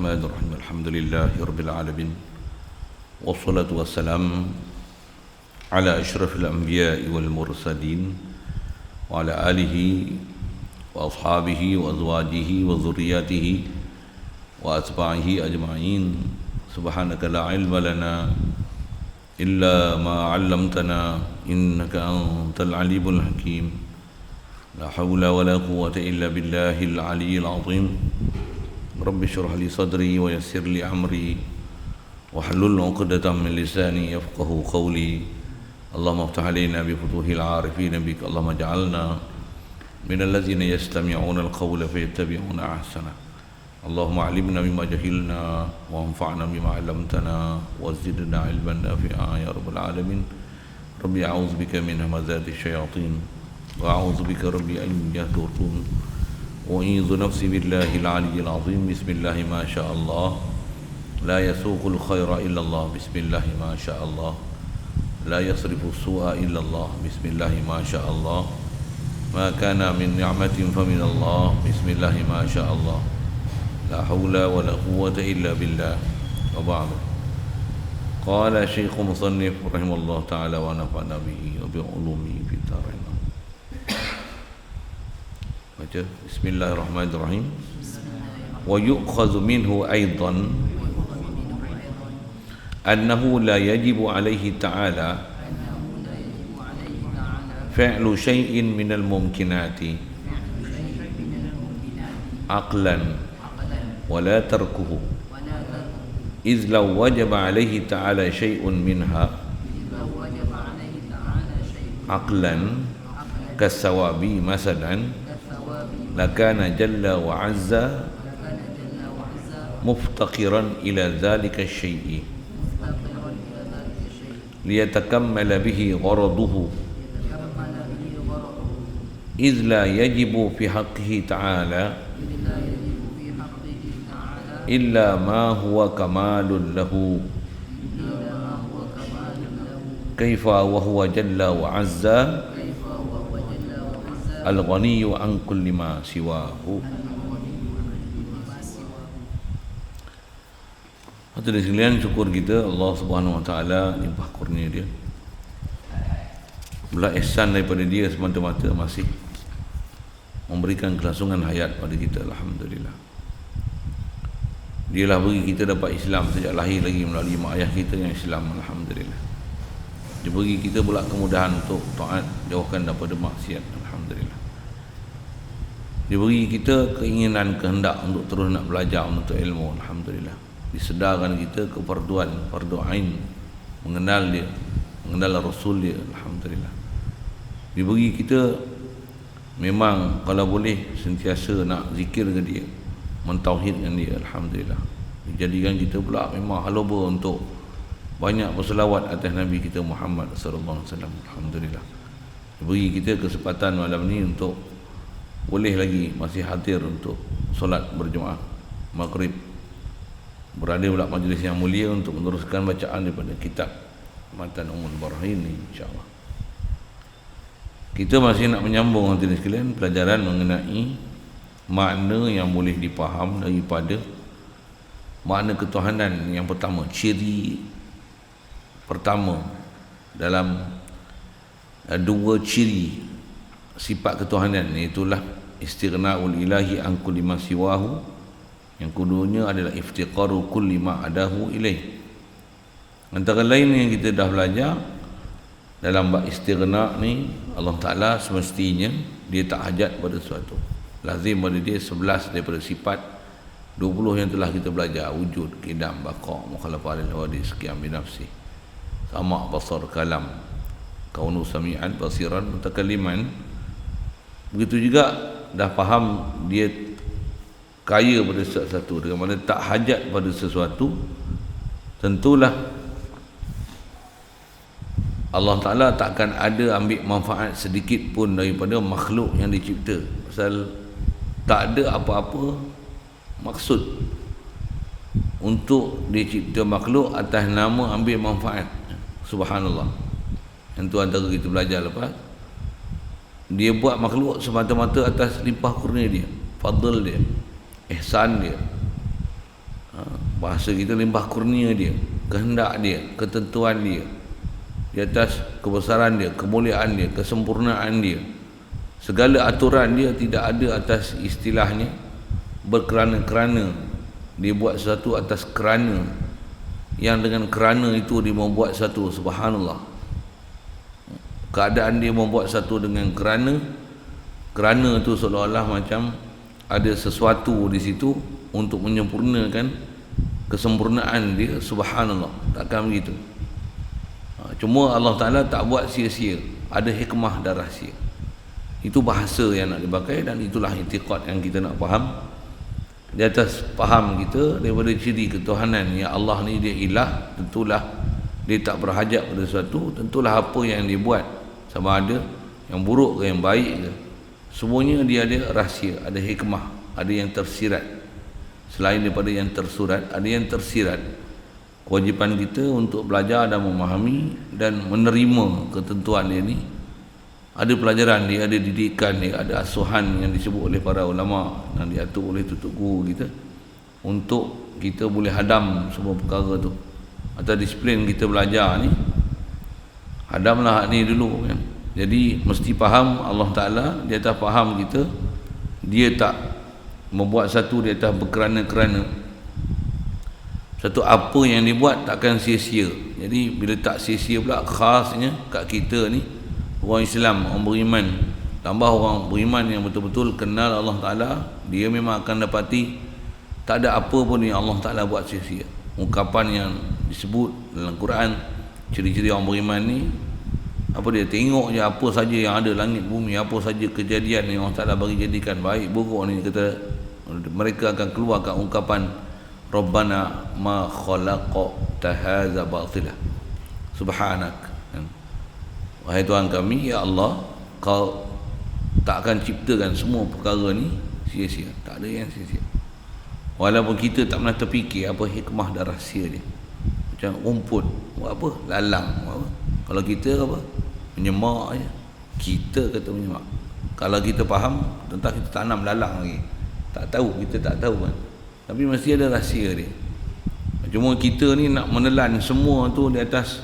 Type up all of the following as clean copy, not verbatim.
Bismillahirrahmanirrahim. Alhamdulillahirabbil alamin. Wassalatu wassalam ala asyrafil anbiya'i wal mursalin wa ala alihi wa ashabihi wa azwajihi wa dhurriyyatihi wa atba'ihi ajma'in. Subhanaka la ilma lana illa ma 'allamtana innaka antal alimul hakim. La hawla wa la quwwata illa billahil aliyyil azim. Rabbi syrah li sadri wa yassir li amri wahlul 'uqdatam min lisani yafqahu qawli. Allahumma iftah 'alaina bi futuhil 'arifin bik. Allahumma ij'alna minal ladzina yastami'una al-qawla fayattabi'una ahsana. Allahumma 'allimna mimma jahilna wa anfa'na bima 'allamtana wa zidna 'ilman nafi'a ya rabbal alamin. Rabbi a'udzu bika min hamazati syayatin wa a'udzu bika rabbi an yahdurun. وأعيذ نفسي بالله العلي العظيم. بسم الله ما شاء الله لا يسوق الخير إلا الله. بسم الله ما شاء الله لا يصرف السوء إلا الله. بسم الله ما شاء الله ما كان من نعمة فمن الله. بسم الله ما شاء الله لا حول ولا قوة إلا بالله. وبعد. قال شيخ مصنف رحمه الله تعالى ونفعنا به وبعلومه في الدارين. Bismillahirrahmanirrahim. Wa yu'khadhu minhu aidan annahu la yajibu alaihi ta'ala fi'lu shay'in minal mumkinati aqlan wa la tarkuhu idh law wajaba alaihi ta'ala shay'un minha aqlan kasawabi masalan lakana jalla wa azza muftaqiran ila dhalika syai'i liyatakammala bihi gharaduhu idh la yajibu fi haqqihi ta'ala illa ma huwa kamalun lahu kaifa wa huwa jalla wa azza al-ghaniyyu an kulli ma siwahu. Hadirin sekalian, syukur kita Allah Subhanahu wa taala limpah kurnia dia. Belah ihsan daripada dia semata-mata masih memberikan kelangsungan hayat pada kita, alhamdulillah. Dialah bagi kita dapat Islam sejak lahir lagi melalui mak ayah kita yang Islam, alhamdulillah. Dia bagi kita pula kemudahan untuk taat, jauhkan daripada maksiat, alhamdulillah. Dia beri kita keinginan, kehendak untuk terus nak belajar, untuk ilmu, alhamdulillah. Disedarkan kita kefarduan, fardu ain, mengenal dia, mengenal Rasul dia, alhamdulillah. Dia beri kita memang kalau boleh sentiasa nak zikir ke dia, mentauhidkan dia, alhamdulillah. Dijadikan kita pula memang haloba untuk banyak berselawat atas Nabi kita Muhammad sallallahu alaihi wasallam, alhamdulillah. Dia beri kita kesempatan malam ni untuk boleh lagi masih hadir untuk solat berjemaah maghrib, berada pula majlis yang mulia untuk meneruskan bacaan daripada kitab Matan Ummul Barahin ni, insyaAllah. Kita masih nak menyambung hadirin sekalian pelajaran mengenai makna yang boleh dipaham daripada makna ketuhanan yang pertama, ciri pertama dalam dua ciri sifat ketuhanan, itulah istighna'ul ilahi an kulli ma siwahu. Yang keduanya adalah iftiqaru kulli ma adahu ilaih. Antara lain yang kita dah belajar dalam bab istighna' ni, Allah Ta'ala semestinya dia tak hajat pada sesuatu, lazim pada dia 11 daripada sifat 20 yang telah kita belajar: wujud, qidam, baqa', mukhalafah lil hawadis, qiyam bi nafsi, sama', basar, kalam, kaunu sami'an, basiran, mutakalliman. Begitu juga dah faham dia kaya pada sesuatu, dengan mana tak hajat pada sesuatu. Tentulah Allah Ta'ala takkan ada ambil manfaat sedikit pun daripada makhluk yang dicipta, pasal tak ada apa-apa maksud untuk dicipta makhluk atas nama ambil manfaat. Subhanallah. Yang tu antara kita belajar lepas. Dia buat makhluk semata-mata atas limpah kurnia dia, fadl dia, ihsan dia. bahasa kita limpah kurnia dia, kehendak dia, ketentuan dia, di atas kebesaran dia, kemuliaan dia, kesempurnaan dia. Segala aturan dia tidak ada atas istilahnya berkerana-kerana. Dia buat sesuatu atas kerana, yang dengan kerana itu dia membuat satu. Subhanallah, keadaan dia membuat satu dengan kerana itu seolah-olah macam ada sesuatu di situ untuk menyempurnakan kesempurnaan dia. Subhanallah, takkan begitu. Cuma Allah Ta'ala tak buat sia-sia, ada hikmah dan rahsia. Itu bahasa yang nak dipakai, dan itulah i'tiqad yang kita nak faham. Di atas faham kita daripada ciri ketuhanan, ya Allah ni dia ilah, tentulah dia tak berhajat pada sesuatu, tentulah apa yang dia buat, sama ada yang buruk ke yang baik ke, semuanya dia ada rahsia, ada hikmah, ada yang tersirat. Selain daripada yang tersurat, ada yang tersirat. Kewajipan kita untuk belajar dan memahami dan menerima ketentuan dia ni. Ada pelajaran dia, ada didikan dia, ada asuhan yang disebut oleh para ulama dan diatur oleh tutup guru kita, untuk kita boleh hadam semua perkara tu. Atau disiplin kita belajar ni, hadamlah ni dulu kan. Jadi mesti faham Allah Ta'ala, di atas faham kita, dia tak membuat satu di atas berkerana-kerana. Satu apa yang dibuat takkan sia-sia. Jadi bila tak sia-sia pula, khasnya kat kita ni orang Islam, orang beriman, tambah orang beriman yang betul-betul kenal Allah Ta'ala, dia memang akan dapati tak ada apa pun yang Allah Ta'ala buat sia-sia. Ungkapan yang disebut dalam Quran, ciri-ciri orang beriman ni, apa dia tengok je apa saja yang ada langit bumi, apa saja kejadian yang Allah Ta'ala bagi jadikan baik buruk ni, kata mereka akan keluarkan ungkapan Rabbana ma khalaqta hadza batila subhanak. Wahai Tuhan kami, ya Allah, kau tak akan ciptakan semua perkara ni sia-sia, tak ada yang sia-sia. Walaupun kita tak pernah terfikir apa hikmah dan rahsia dia. Macam rumput, buat apa? Lalang, buat apa? Kalau kita apa? Menyemak je. Kita kata menyemak. Kalau kita faham, tentang kita tanam lalang lagi. Tak tahu, kita tak tahu kan. Tapi mesti ada rahsia dia. Cuma kita ni nak menelan semua tu di atas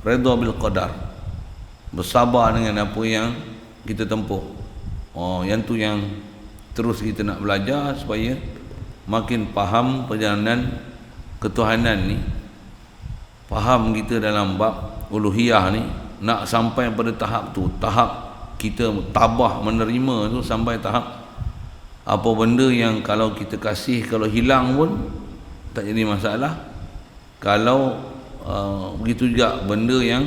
redha bil qadar. Bersabar dengan apa yang kita tempuh. Yang tu yang terus kita nak belajar supaya makin faham perjalanan ketuhanan ni. Faham kita dalam bab uluhiyah ni, nak sampai pada tahap tu, tahap kita tabah menerima tu, sampai tahap apa benda yang kalau kita kasih, kalau hilang pun tak jadi masalah. Kalau begitu juga benda yang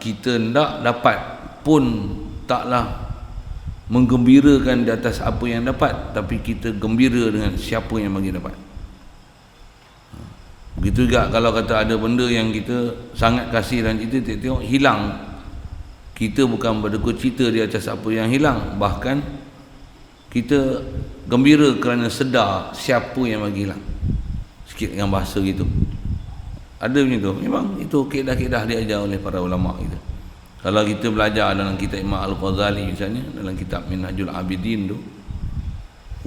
kita tak dapat pun taklah menggembirakan di atas apa yang dapat, tapi kita gembira dengan siapa yang bagi dapat. Begitu juga kalau kata ada benda yang kita sangat kasih dan kita tengok hilang, kita bukan berduka cita di atas apa yang hilang, bahkan kita gembira kerana sedar siapa yang bagi hilang. Sikit dengan bahasa gitu. Ada macam tu. Memang itu kaedah-kaedah diajar oleh para ulama kita. Kalau kita belajar dalam kitab Imam Al-Ghazali misalnya, dalam kitab Minhajul Abidin tu,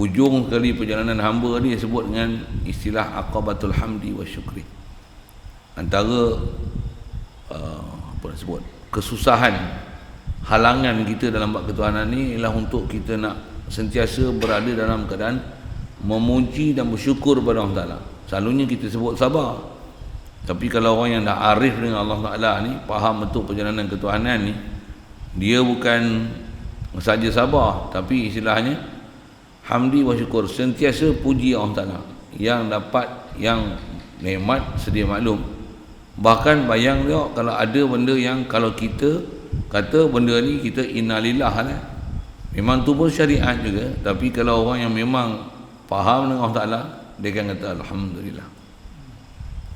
hujung sekali perjalanan hamba dia sebut dengan istilah aqabatul hamdi wa syukri. Antara apa disebut, kesusahan, halangan kita dalam bab ketuhanan ni ialah untuk kita nak sentiasa berada dalam keadaan memuji dan bersyukur kepada Allah Ta'ala. Selalunya kita sebut sabar, tapi kalau orang yang dah arif dengan Allah Ta'ala ni, faham betul perjalanan ketuhanan ni, dia bukan saja sabar, tapi istilahnya hamdi wa syukur, sentiasa puji Allah Ta'ala yang dapat, yang nikmat sedia maklum. Bahkan bayang tengok, kalau ada benda yang kalau kita kata benda ni kita innalillah lah, memang tu pun syariat juga, tapi kalau orang yang memang faham dengan Allah Ta'ala, dia akan kata alhamdulillah.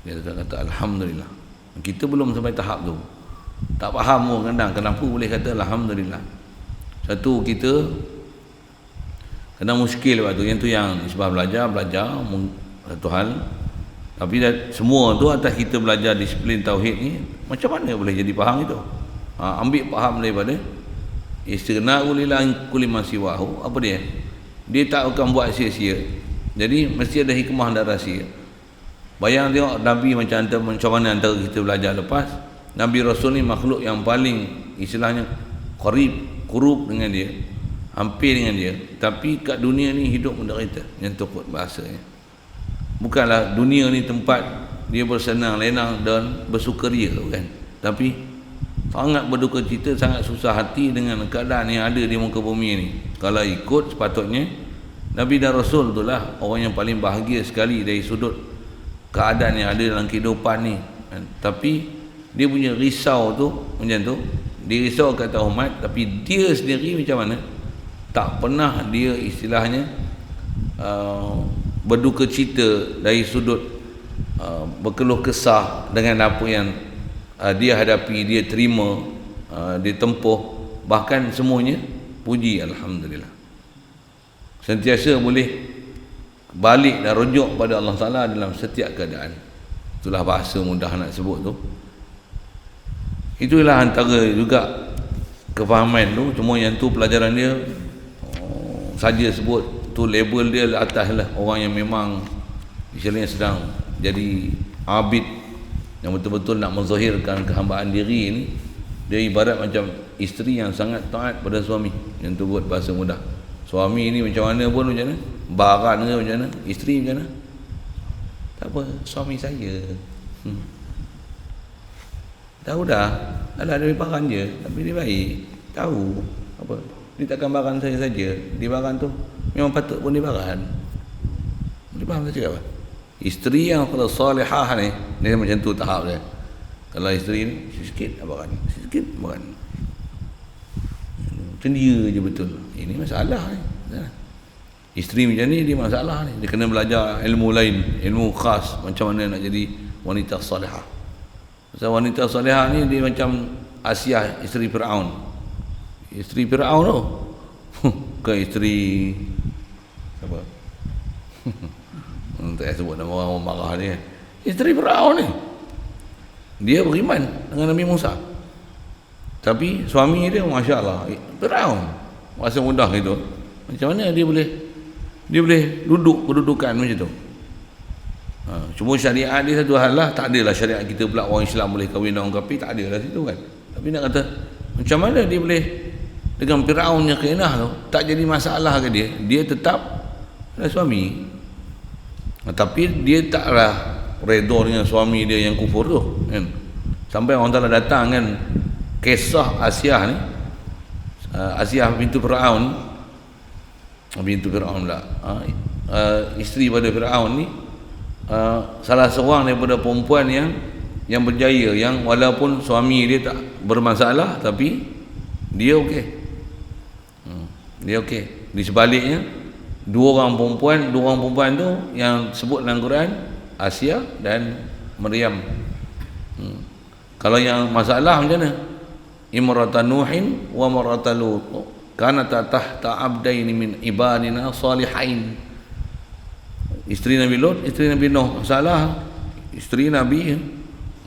Dia akan kata alhamdulillah. Kita belum sampai tahap tu, tak faham pun kadang kenapa boleh kata alhamdulillah. Satu, kita kadang muskil waktu yang tu, yang sebab belajar satu hal, tapi semua tu atas kita belajar disiplin tauhid ni, macam mana boleh jadi faham itu? Ambil faham daripada istighna'u lillahi kulli ma siwahu. Apa dia? Dia tak akan buat sia-sia. Jadi mesti ada hikmah dan rahsia. Bayang tengok Nabi macam mana antara kita belajar lepas. Nabi Rasul ni makhluk yang paling istilahnya kurub dengan dia, hampir dengan dia, tapi kat dunia ni hidup menderita, yang tukut bahasanya. Bukanlah dunia ni tempat dia bersenang lenang dan bersukaria, kan, tapi sangat berduka cita, sangat susah hati dengan keadaan yang ada di muka bumi ni. Kalau ikut sepatutnya Nabi dan Rasul itulah orang yang paling bahagia sekali dari sudut keadaan yang ada dalam kehidupan ni, kan? Tapi dia punya risau tu macam tu, dia risau kata umat, tapi dia sendiri macam mana, tak pernah dia istilahnya berduka cita dari sudut berkeluh kesah dengan apa yang dia hadapi, dia terima, dia tempuh, bahkan semuanya puji Alhamdulillah. Sentiasa boleh balik dan rujuk pada Allah Ta'ala dalam setiap keadaan. Itulah bahasa mudah nak sebut tu. Itulah antara juga kefahaman tu. Cuma yang tu pelajaran dia saja sebut tu, label dia atas lah. Orang yang memang istilahnya sedang jadi abid, yang betul-betul nak menzahirkan kehambaan diri ni. Dia ibarat macam isteri yang sangat taat pada suami. Yang tu buat bahasa mudah. Suami ni macam mana pun, macam mana, baran ke macam mana, isteri macam mana, tak apa, suami saya tahu dah, alah dia baran je, tapi dia baik, tahu apa, dia takkan baran saya saja, dia baran tu memang patut pun dia baran. Dia faham saya cakap apa? Isteri yang kalau salihah ni, dia macam tu tahap dia. Kalau isteri ni sikit baran, sikit baran, macam dia je betul. Ini masalah ni. Isteri macam ni dia masalah ni. Dia kena belajar ilmu lain, ilmu khas, macam mana nak jadi wanita salihah. Pasal wanita salihah ni dia macam Asiah, isteri Fir'aun. Isteri Fir'aun tu bukan isteri siapa? Tak payah sebut nama orang marah dia. Isteri Fir'aun ni, dia beriman dengan Nabi Musa, tapi suami dia Masya Allah Fir'aun. Masa mudah gitu, macam mana dia boleh duduk kedudukan macam tu? Cuma syariat dia satu hal lah. Tak adalah syariat kita pula orang Islam boleh kahwin dengan orang kafir, tak ada lah situ, kan. Tapi nak kata macam mana dia boleh dengan Fir'aun yang keinah tu, tak jadi masalah ke dia? Dia tetap ada suami, tapi dia taklah redha dengan suami dia yang kufur tu, kan. Sampai orang Ta'ala datang kan kisah Asiah ni, Asiah bintu Fir'aun pula, isteri pada Fir'aun ni, salah seorang daripada perempuan yang berjaya, yang walaupun suami dia tak bermasalah, tapi dia okey. Dia okey. Di sebaliknya dua orang perempuan tu yang sebut dalam Quran, Asiah dan Maryam. Kalau yang masalah macam mana? Imratan Nuhin wa imratan Lut kanata tahta abdaini min ibadina salihain. Isteri Nabi Lut, isteri Nabi Nuh, masalah. Isteri Nabi,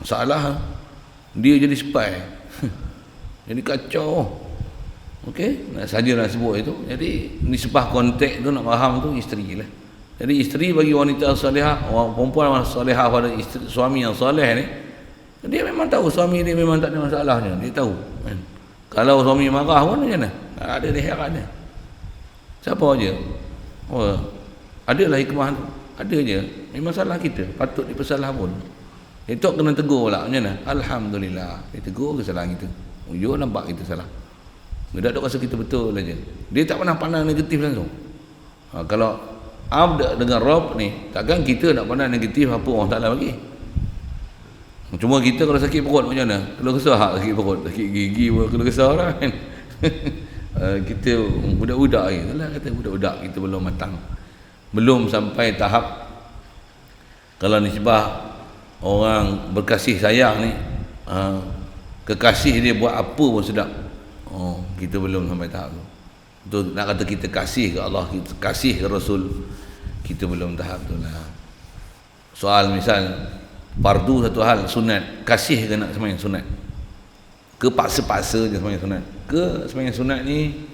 masalah, dia jadi spy. Jadi kacau. Okey, nak saja nak sebut itu. Jadi nisbah konteks tu nak faham tu isteri lah. Jadi isteri bagi wanita salihah, perempuan salihah pada isteri, suami yang soleh ni, dia memang tahu suami dia memang tak ada masalahnya, dia tahu, kan? Kalau suami marah pun macam mana? Ada leherannya. Siapa aja? Oh, adalah hikmah tu. Ada je. Memang salah kita, patut dipersalah pun. Itu kena tegur pula, macam mana? Alhamdulillah, dia tegur kesalahan kita. Ujung nampak kita salah. Dia tak rasa kita betul aja. Dia tak pernah pandang negatif langsung. Kalau abd dengan Rabb ni, takkan kita nak pandang negatif apa orang Ta'ala bagi. Cuma kita kalau sakit perut macam mana? Kalau kesah sakit perut, sakit gigi pun kalau kesah lah, kan. Kita budak-budak je lah, kata budak-budak kita belum matang, belum sampai tahap kalau nisbah orang berkasih sayang ni, kekasih dia buat apa pun sedap. Kita belum sampai tahap tu. Betul, nak kata kita kasih ke Allah, kita kasih ke Rasul, kita belum tahap tu lah. Soal misal fardu satu hal, sunat, kasih ke nak sembahyang sunat, ke paksa-paksa je sembahyang sunat, ke sembahyang sunat ni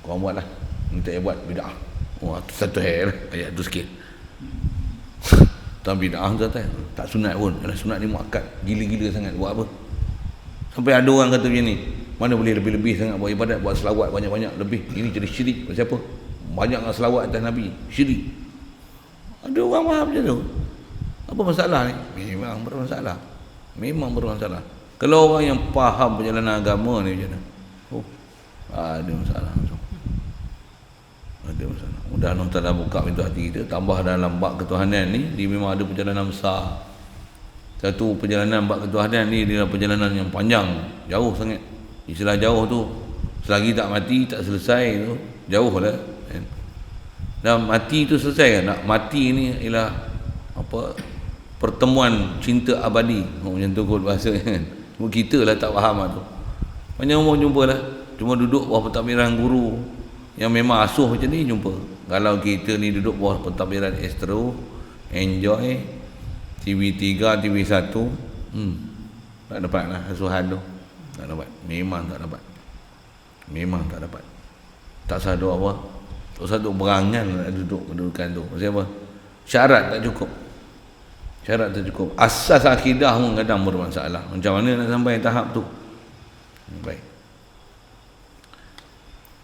korang buat lah, ni tak payah buat, bid'ah, Wah, satu ayat tu sikit. Tak bid'ah tak sunat pun. Kalau sunat ni muakkad, gila-gila sangat buat apa? Sampai ada orang kata macam ni, mana boleh lebih-lebih sangat buat ibadat, buat selawat banyak-banyak lebih. Ini jadi syirik. Siapa? Banyak selawat atas Nabi, syirik. Ada orang faham macam tu. Apa masalah ni? Memang bermasalah. Memang bermasalah. Kalau orang yang faham perjalanan agama ni macam mana? Oh, ada masalah. Ada masalah. Mudah Allah Ta'ala buka pintu hati kita, tambah dalam bab ketuhanan ni, dia memang ada perjalanan besar. Satu perjalanan bab ketuhanan ni dia perjalanan yang panjang, jauh sangat. Istilah jauh tu, selagi tak mati, tak selesai tu, jauh lah. Dan mati tu selesai kan? Nak mati ni ialah apa? Pertemuan cinta abadi. Macam tu kot bahasa kan. Cuma kita lah tak faham lah tu. Banyak orang jumpa lah. Cuma duduk bawah pentadbiran guru yang memang asuh macam ni jumpa. Kalau kita ni duduk bawah pentadbiran Astro, Enjoy, TV3, TV1, tak dapat lah asuhan tu. Tak dapat. Memang tak dapat. Memang tak dapat. Tak sadu apa. Tak sadu berangan nak duduk kedudukan tu. Maksudnya apa? Syarat tak cukup. Syarat tak cukup. Asas akidah pun kadang bermasalah. Macam mana nak sampai tahap tu? Baik.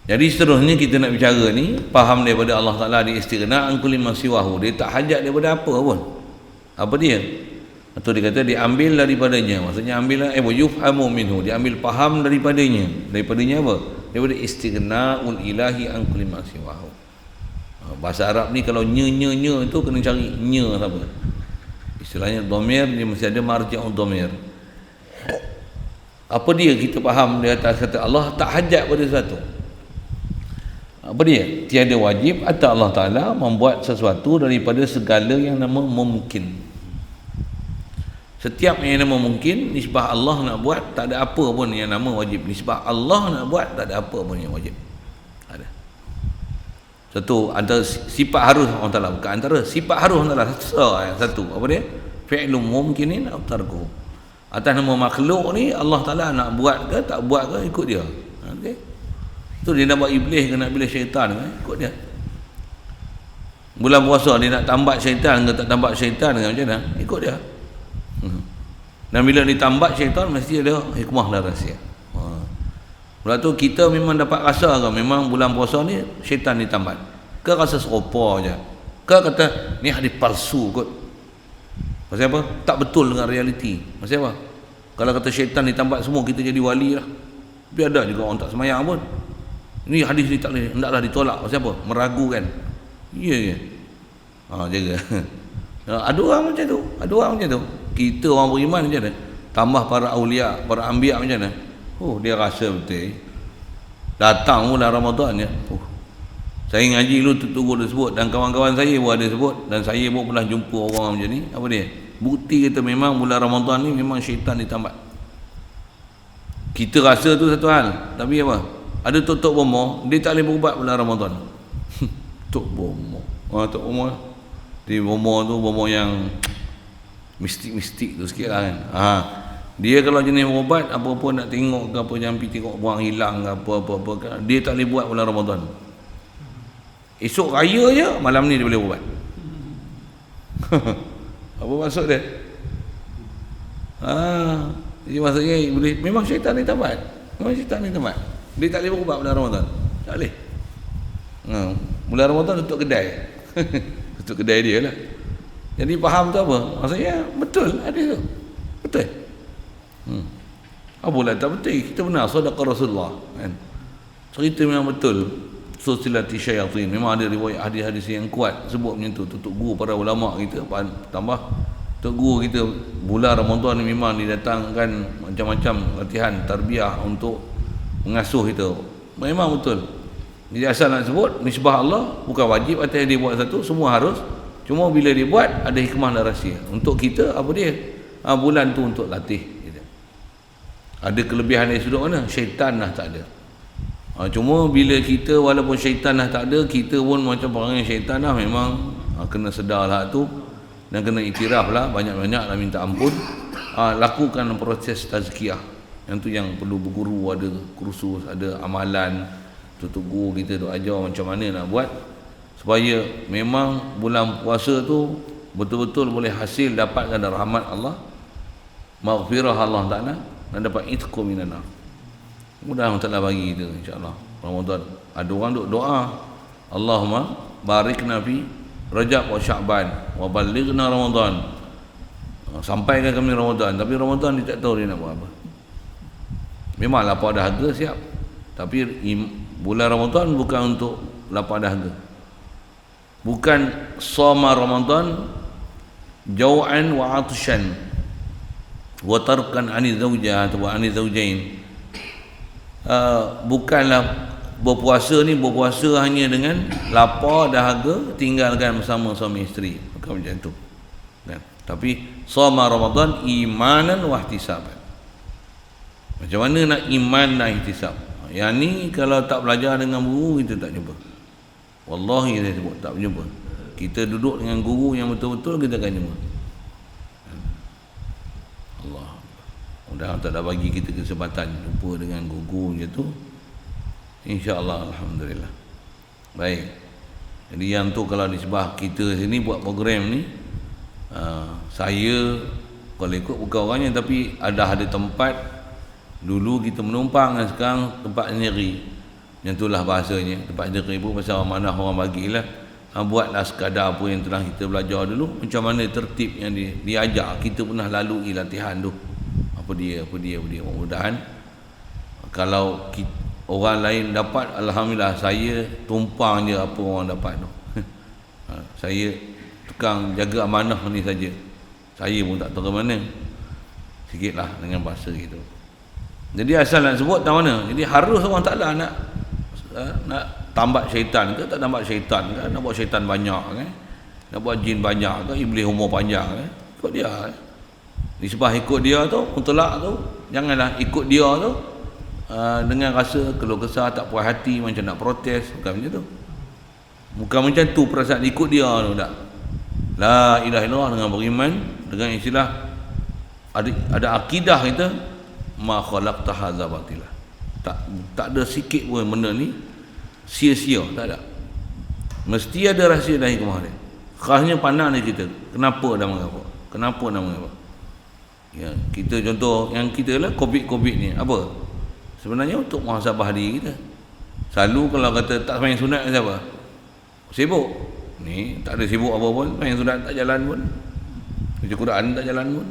Jadi seterusnya kita nak bicara ni, faham daripada Allah Ta'ala di istighna an kulli ma siwahu. Dia tak hajat daripada apa pun. Apa dia? Atau dia kata diambil daripadanya. Maksudnya ambil yufhamu minhu, diambil faham daripadanya. Daripadanya apa? Daripada istighna'ul ilahi an kulli ma siwahu. Bahasa Arab ni kalau nya tu kena cari nya apa. Istilahnya dhamir, dia mesti ada marji'ul dhamir. Apa dia kita faham di atas kata Allah tak hajat pada sesuatu. Apa dia? Tiada wajib atas Allah Ta'ala membuat sesuatu daripada segala yang nama mungkin. Setiap yang nama mungkin, nisbah Allah nak buat, tak ada apa pun yang nama wajib. Nisbah Allah nak buat, tak ada apa pun yang wajib. Ada. Satu, antara sifat harus Allah Ta'ala, bukan antara sifat harus Allah Ta'ala. Satu, apa dia? Fi'lum mumkinin atau tarkuh. Atas nama makhluk ni, Allah Ta'ala nak buat ke, tak buat ke, ikut dia. Okay? Tu dia nak buat iblis ke nak pilih syaitan ke, ikut dia. Bulan puasa dia nak tambat syaitan ke tak tambat syaitan ke, macam mana, ikut dia. Dan bila ditambat syaitan mesti ada hikmah dan rahsia. Mula tu kita memang dapat rasa ke memang bulan puasa ni syaitan ditambat, ke rasa serupa je, ke kata ni hadis palsu kot. Pasal apa? Tak betul dengan realiti. Pasal apa? Kalau kata syaitan ditambat semua kita jadi wali lah. Tapi ada juga orang tak semayang pun. Ini hadis ni tak boleh, hendaklah ditolak. Pasal apa? Meragukan. Ya. Jaga. Ada orang macam tu. Ada orang macam tu. Kita orang beriman macam mana? Tambah para awliya, para anbiya macam mana? Dia rasa betul. Datang bulan Ramadan ya. Saya ngaji dulu Tutup Guru dia sebut, dan kawan-kawan saya pun ada sebut, dan saya pun pernah jumpa orang macam ni. Apa dia? Bukti kata memang bulan Ramadan ni memang syaitan ditambat. Kita rasa tu satu hal, tapi apa? Ada Tok Bomo, dia tak boleh berubat bulan Ramadan. Tok Bomo. Tok Bomo. Dia Bomo tu Bomo yang mistik-mistik tu sikit lah kan. Dia kalau jenis berubat, apa-apa nak tengok ke apa, jampi tengok buang hilang ke apa-apa ke, dia tak boleh buat bulan Ramadan. Esok raya je, malam ni dia boleh buat. Apa maksud dia? Jadi maksudnya boleh, memang syaitan ni tamat. Memang syaitan ni tamat. Dia tak boleh berubat bulan Ramadan. Tak boleh. Bulan Ramadan tutup kedai. Tutup kedai dia lah. Jadi faham tu apa? Maksudnya betul ada tu. Betul. Apa lah tak betul? Kita benar sadaqah Rasulullah kan? Cerita memang betul. Susilati syayatin. Memang ada riwayat hadis-hadis yang kuat sebut macam tu. Tutup guru para ulama kita, tambah Tok Guru kita bulan Ramadan ni memang didatangkan macam-macam latihan tarbiyah untuk mengasuh kita. Memang betul. Jadi asal nak sebut nisbah Allah bukan wajib atas dia buat satu, semua harus. Cuma bila dia buat ada hikmah dan rahsia. Untuk kita apa dia? Bulan tu untuk latih kita. Ada kelebihan dari sudut mana? Syaitan dah tak ada. Cuma bila kita walaupun syaitan dah tak ada, kita pun macam perangai syaitan dah memang kena sedarlah tu, dan kena iktiraf lah, banyak-banyak lah minta ampun. Lakukan proses tazkiyah. Yang tu yang perlu berguru, ada kursus, ada amalan. Tutup guru kita tu ajar macam mana nak buat supaya memang bulan puasa tu betul-betul boleh hasil dapatkan rahmat Allah, maghfirah Allah Ta'ala, dan dapat itqu minan nar. Mudah Allah Ta'ala bagi kita insya-Allah Ramadan. Ada orang duk doa, Allahumma barikna fi Rajab wa Sya'ban wa ballighna Ramadan. Sampaikan kami Ramadan, tapi Ramadan dia tak tahu dia nak buat apa. Memang lapar dahaga siap, tapi bulan Ramadan bukan untuk lapar dahaga. Bukan shoma Ramadan jau'an wa atshan wa tarkan ani zaujah atau ani zaujain. Bukanlah berpuasa ni berpuasa hanya dengan lapar dahaga tinggalkan bersama suami isteri, bukan macam tu kan. Tapi shoma Ramadan imanan wa ihtisaban. Macam mana nak iman dan ihtisab? Yang ni kalau tak belajar dengan guru kita tak jumpa. Wallahi saya sebut tak jumpa. Kita duduk dengan guru yang betul-betul kita akan jumpa. Allah. Mudah-mudahan tak ada bagi kita kesempatan jumpa dengan guru macam tu. InsyaAllah, alhamdulillah. Baik. Jadi yang tu kalau di sebelah kita sini buat program ni, saya kalau ikut bukan orangnya, tapi ada tempat dulu kita menumpang dan sekarang tempat nyeri. Yang itulah bahasanya, tempat nyeri pun pasal amanah orang bagilah. Buatlah sekadar apa yang telah kita belajar dulu, macam mana tertib yang diajar. Kita pernah lalui latihan tu. Apa dia. Mudah-mudahan kalau orang lain dapat, alhamdulillah, saya tumpang je apa orang dapat tu. Saya tukang jaga amanah ni saja. Saya pun tak tahu ke mana. Sikitlah dengan bahasa gitu. Jadi asal nak sebut tak mana. Jadi harus orang Ta'ala nak tambat syaitan ke, tak tambat syaitan ke, nak buat syaitan banyak kan, nak buat jin banyak ke, iblis umur panjang kan, ikut dia kan. Disebab ikut dia tu, mutlak tu, janganlah ikut dia tu dengan rasa keluh kesah, tak puas hati, macam nak protes, bukan macam tu. Bukan macam tu perasaan ikut dia tu, tak. La ilaha illallah, dengan beriman dengan istilah ada akidah kita, ma khalaqta hadza batila. Tak ada sikit pun benda ni sia-sia, tak ada. Mesti ada rahsia dan hikmah dia. Khasnya pandang ni kita, kenapa dan mengapa. Kenapa dan mengapa. Ya, kita contoh yang kita lah COVID ni apa? Sebenarnya untuk muhasabah diri kita. Selalu kalau kata tak main sunat siapa? Sibuk. Ni tak ada sibuk apa pun, main sunat tak jalan pun. Baca Quran tak jalan pun.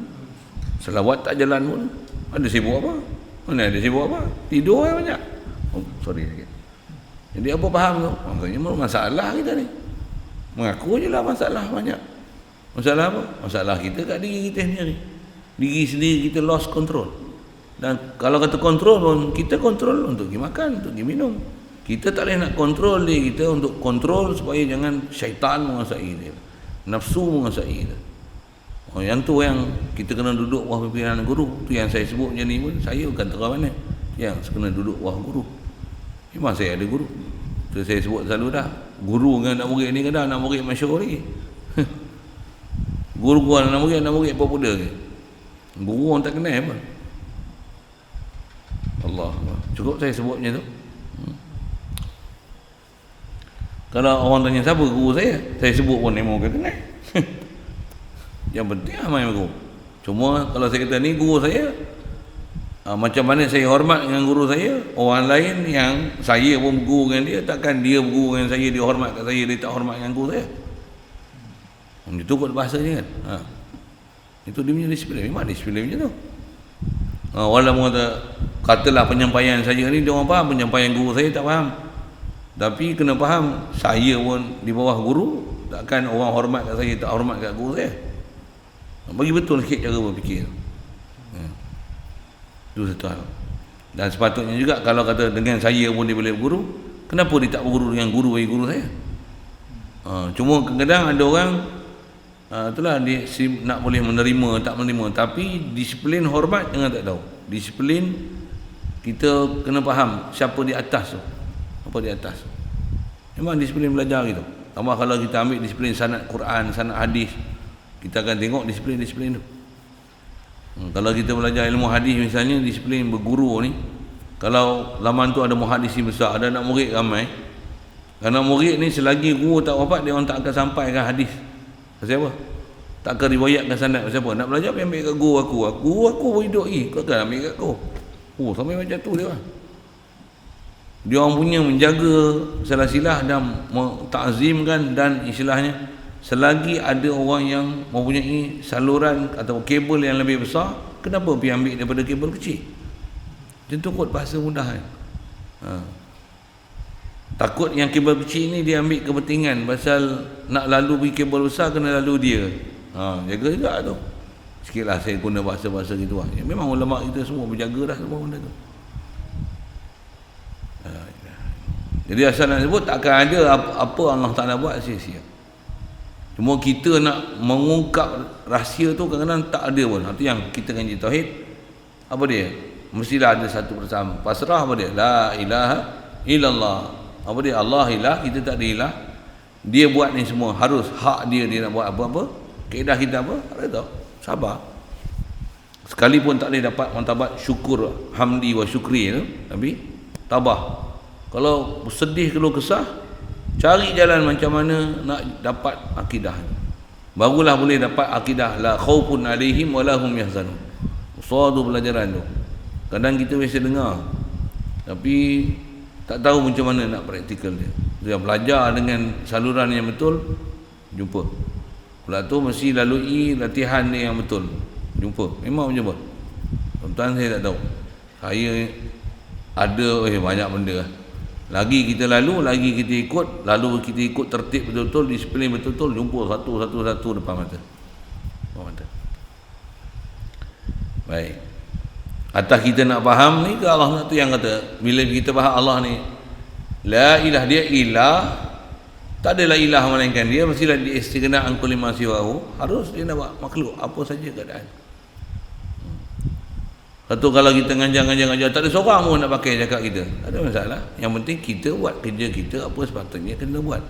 Selawat tak jalan pun. Ada sibuk apa? Mana ada sibuk apa? Tidur lah banyak. Oh, sorry sikit. Jadi apa faham tu? Maksudnya masalah kita ni. Mengaku je lah masalah banyak. Masalah apa? Masalah kita kat diri kita sendiri. Diri sendiri kita lost control. Dan kalau kata control pun, kita control untuk pergi makan, untuk pergi minum. Kita tak boleh nak control diri kita untuk control supaya jangan syaitan menguasai dia, nafsu menguasai kita. Oh, yang tu yang kita kena duduk bawah pimpinan guru. Tu yang saya sebut macam ni pun, saya bukan terang mana yang kena duduk bawah guru. Memang saya ada guru. Tu saya sebut selalu dah. Guru dengan anak murid ni kadang anak murid masyhur lagi. Guru anak murid popular ke. Guru orang tak kenal apa. Allah. Cukup saya sebut macam tu. Kalau orang tanya siapa guru saya sebut pun memang orang kenal. Yang penting amal guru. Cuma kalau saya kata ni guru saya, macam mana saya hormat dengan guru saya, orang lain yang saya pun berguru dengan dia, takkan dia berguru dengan saya, dia hormat kat saya, dia tak hormat dengan guru saya. Itu kot bahasanya kan. Itu dia punya disiplin. Memang disiplin macam tu. Walaupun katalah penyampaian saya ni dia orang faham, penyampaian guru saya tak faham. Tapi kena faham, saya pun di bawah guru, takkan orang hormat kat saya tak hormat kat guru saya. Bagi betul sikit cara berfikir. Itu satu hal. Dan sepatutnya juga kalau kata dengan saya pun dia boleh berguru, kenapa dia tak berguru dengan guru bagi guru saya? Cuma kadang-kadang ada orang itulah dia nak boleh menerima, tak menerima, tapi disiplin hormat jangan tak tahu. Disiplin kita kena faham siapa di atas tu. Apa di atas. Memang disiplin belajar gitu. Tambah kalau kita ambil disiplin sanad Quran, sanad hadis, kita akan tengok disiplin-disiplin tu. Kalau kita belajar ilmu hadis misalnya, disiplin berguru ni, kalau zaman tu ada muhadisi besar, ada anak murid ramai Kerana murid ni selagi guru tak wafat, dia orang tak akan sampaikan hadis. Pasal apa? Tak akan riwayatkan sanad. Pasal apa? Nak belajar ambil kat guru aku. Guru aku hidup lagi, kau kan ambil kat aku. Oh, sampai macam tu dia. Dia orang punya menjaga silsilah dan takzimkan, dan istilahnya selagi ada orang yang mempunyai saluran atau kabel yang lebih besar, kenapa pergi ambil daripada kabel kecil? Tentu kot bahasa mudah kan. Takut yang kabel kecil ni dia ambil kepentingan, pasal nak lalu pergi kabel besar kena lalu dia. Jaga juga tu. Sikitlah saya guna bahasa-bahasa gitu lah. Ya, memang ulama kita semua berjaga dah semua benda tu. Jadi asal nak sebut takkan ada apa Allah Ta'ala buat sia-sia. Cuma kita nak mengungkap rahsia tu kadang-kadang tak ada pun. Itu yang kita kaji tauhid. Apa dia? Mestilah ada satu bersama. Pasrah apa dia? La ilaha illallah. Apa dia? Allah ilah, kita tak ada ilah. Dia buat ni semua, harus hak dia nak buat apa-apa. Kaedah kita apa? Ada tahu. Sabar. Sekalipun tak boleh dapat martabat syukur, hamdi wa syukri tu, tapi tabah. Kalau sedih, keluh kesah, cari jalan macam mana nak dapat akidah. Barulah boleh dapat akidah la khaufun alaihim wa lahum yahzanun. Suatu pelajaran tu. Kadang kita biasa dengar, tapi tak tahu macam mana nak praktikal dia. Dia belajar dengan saluran yang betul, jumpa. Pula tu mesti lalui latihan dia yang betul. Jumpa. Memang macam apa? Tuan-tuan saya tak tahu. Saya ada banyak benda. Lagi kita lalu, lagi kita ikut, lalu kita ikut tertib betul-betul, disiplin betul-betul, jumpa satu-satu depan mata. Baik. Atas kita nak faham ni ke Allah tu yang kata, bila kita faham Allah ni la ilah, dia ilah, tak adalah ilah melainkan dia, mestilah dia istighna an kulli ma siwahu, harus dia nak buat makhluk apa saja keadaan. Satu kalau kita ngajar tak ada seorang pun nak pakai cakap kita, tak ada masalah. Yang penting kita buat kerja kita apa sepatutnya kena buat.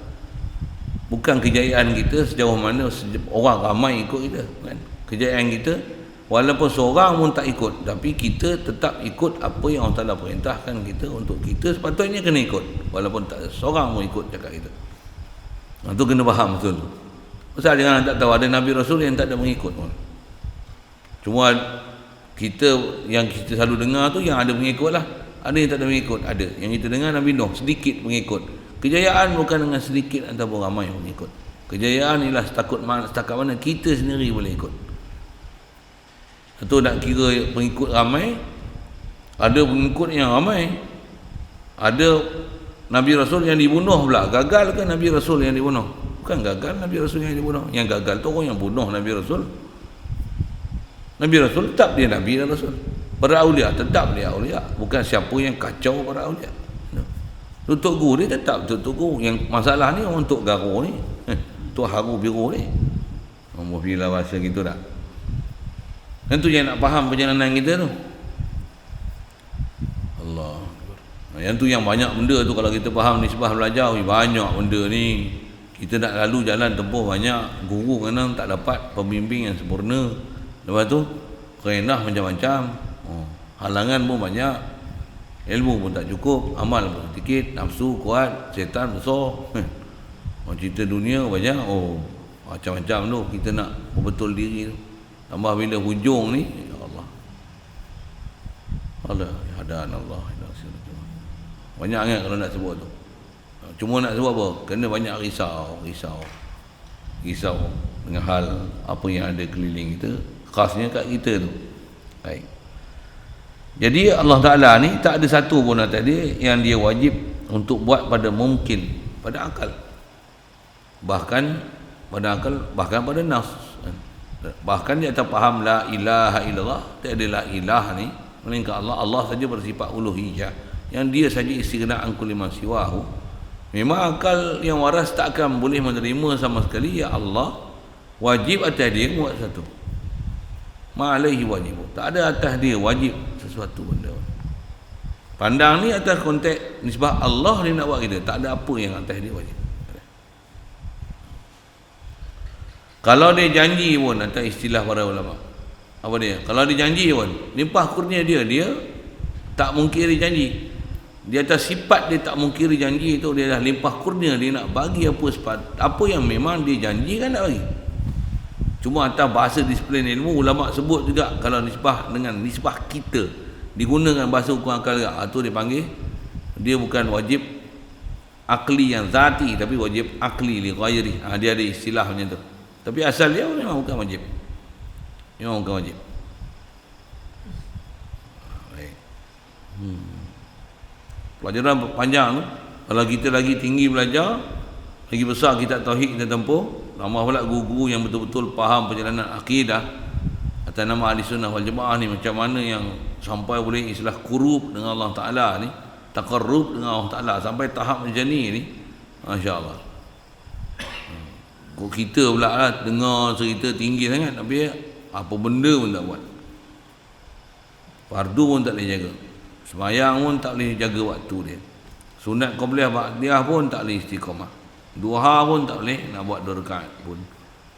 Bukan kejayaan kita sejauh mana orang ramai ikut kita kan. Kejayaan kita walaupun seorang pun tak ikut, tapi kita tetap ikut apa yang Allah Ta'ala perintahkan kita untuk kita sepatutnya kena ikut, walaupun tak seorang pun ikut cakap kita. Itu kena faham betul. Pasal jangan tak tahu ada Nabi Rasul yang tak ada mengikut pun. Cuma kita yang kita selalu dengar tu yang ada mengikut lah. Ada yang tak ada mengikut, ada. Yang kita dengar Nabi Nuh sedikit mengikut. Kejayaan bukan dengan sedikit ataupun ramai yang mengikut. Kejayaan ialah setakat mana kita sendiri boleh ikut. Atau nak kira pengikut ramai, ada pengikut yang ramai, ada Nabi Rasul yang dibunuh pula. Gagal ke Nabi Rasul yang dibunuh? Bukan gagal Nabi Rasul yang dibunuh. Yang gagal tu orang yang bunuh Nabi Rasul. Nabi Rasul tetap dia Nabi dan Rasul. Para awliya tetap dia awliya. Bukan siapa yang kacau para awliya. Tutup guru dia tetap tutup guru. Yang masalah ni orang Tok Garu ni, Tok Haru Biru ni. Orang bila bahasa gitu tak. Dan tu yang nak faham perjalanan kita tu. Allah. Yang tu yang banyak benda tu kalau kita faham nisbah belajar, banyak benda ni. Kita nak lalu jalan tempuh banyak. Guru kadang tak dapat pembimbing yang sempurna. Lepas tu kerenah macam-macam. Halangan pun banyak. Ilmu pun tak cukup, amal pun sedikit, nafsu kuat, setan besar. Cerita dunia banyak. Macam-macam tu kita nak betul diri tu. Tambah bila hujung ni, ya Allah. Allah hadan Allah. Banyak sangat kalau nak sebut tu. Cuma nak sebut apa? Kena banyak risau dengan hal apa yang ada keliling kita, khasnya kat kita tu. Baik. Jadi Allah Ta'ala ni tak ada satu pun tadi yang dia wajib untuk buat pada mungkin, pada akal. Bahkan pada akal, bahkan pada nafs. Bahkan dia tak faham la ilaha illallah, tak ada la ilah ni melainkan Allah. Allah saja bersifat uluhiyah, yang dia saja istighna an kulli ma siwahu. Memang akal yang waras tak akan boleh menerima sama sekali. Ya Allah wajib atas dia buat satu, ma'alaihi wajib, tak ada atas dia wajib sesuatu benda. Pandang ni atas konteks nisbah Allah ni nak buat kita, tak ada apa yang atas dia wajib. Kalau dia janji pun, atas istilah para ulama, apa dia? Kalau dia janji pun, limpah kurnia dia tak mungkiri janji. Di atas sifat dia tak mungkiri janji tu, dia dah limpah kurnia, dia nak bagi apa yang memang dia janjikan nak bagi. Cuma atas bahasa disiplin ilmu, ulama sebut juga kalau nisbah dengan nisbah kita digunakan bahasa hukum akal juga, tu dia panggil, dia bukan wajib akli yang zati, tapi wajib akli li ghairi. Dia ada istilah macam tu, tapi asal dia memang bukan wajib, memang bukan wajib. Baik. Pelajaran panjang tu. Kalau kita lagi tinggi belajar, lagi besar kita tauhid kita tempuh, tambah pula guru-guru yang betul-betul faham perjalanan akidah atas nama ahli sunnah wal jamaah ni, macam mana yang sampai boleh istilah qurub dengan Allah Ta'ala ni, taqarrub dengan Allah Ta'ala sampai tahap macam ni, Masya-Allah. Kok kita pula lah dengar cerita tinggi sangat, tapi apa benda pun tak buat. Fardu pun tak boleh jaga, sembahyang pun tak boleh jaga waktu dia, sunat qabliyah ba'diyah pun tak boleh istiqamah, duha pun tak boleh nak buat 2 rakaat pun,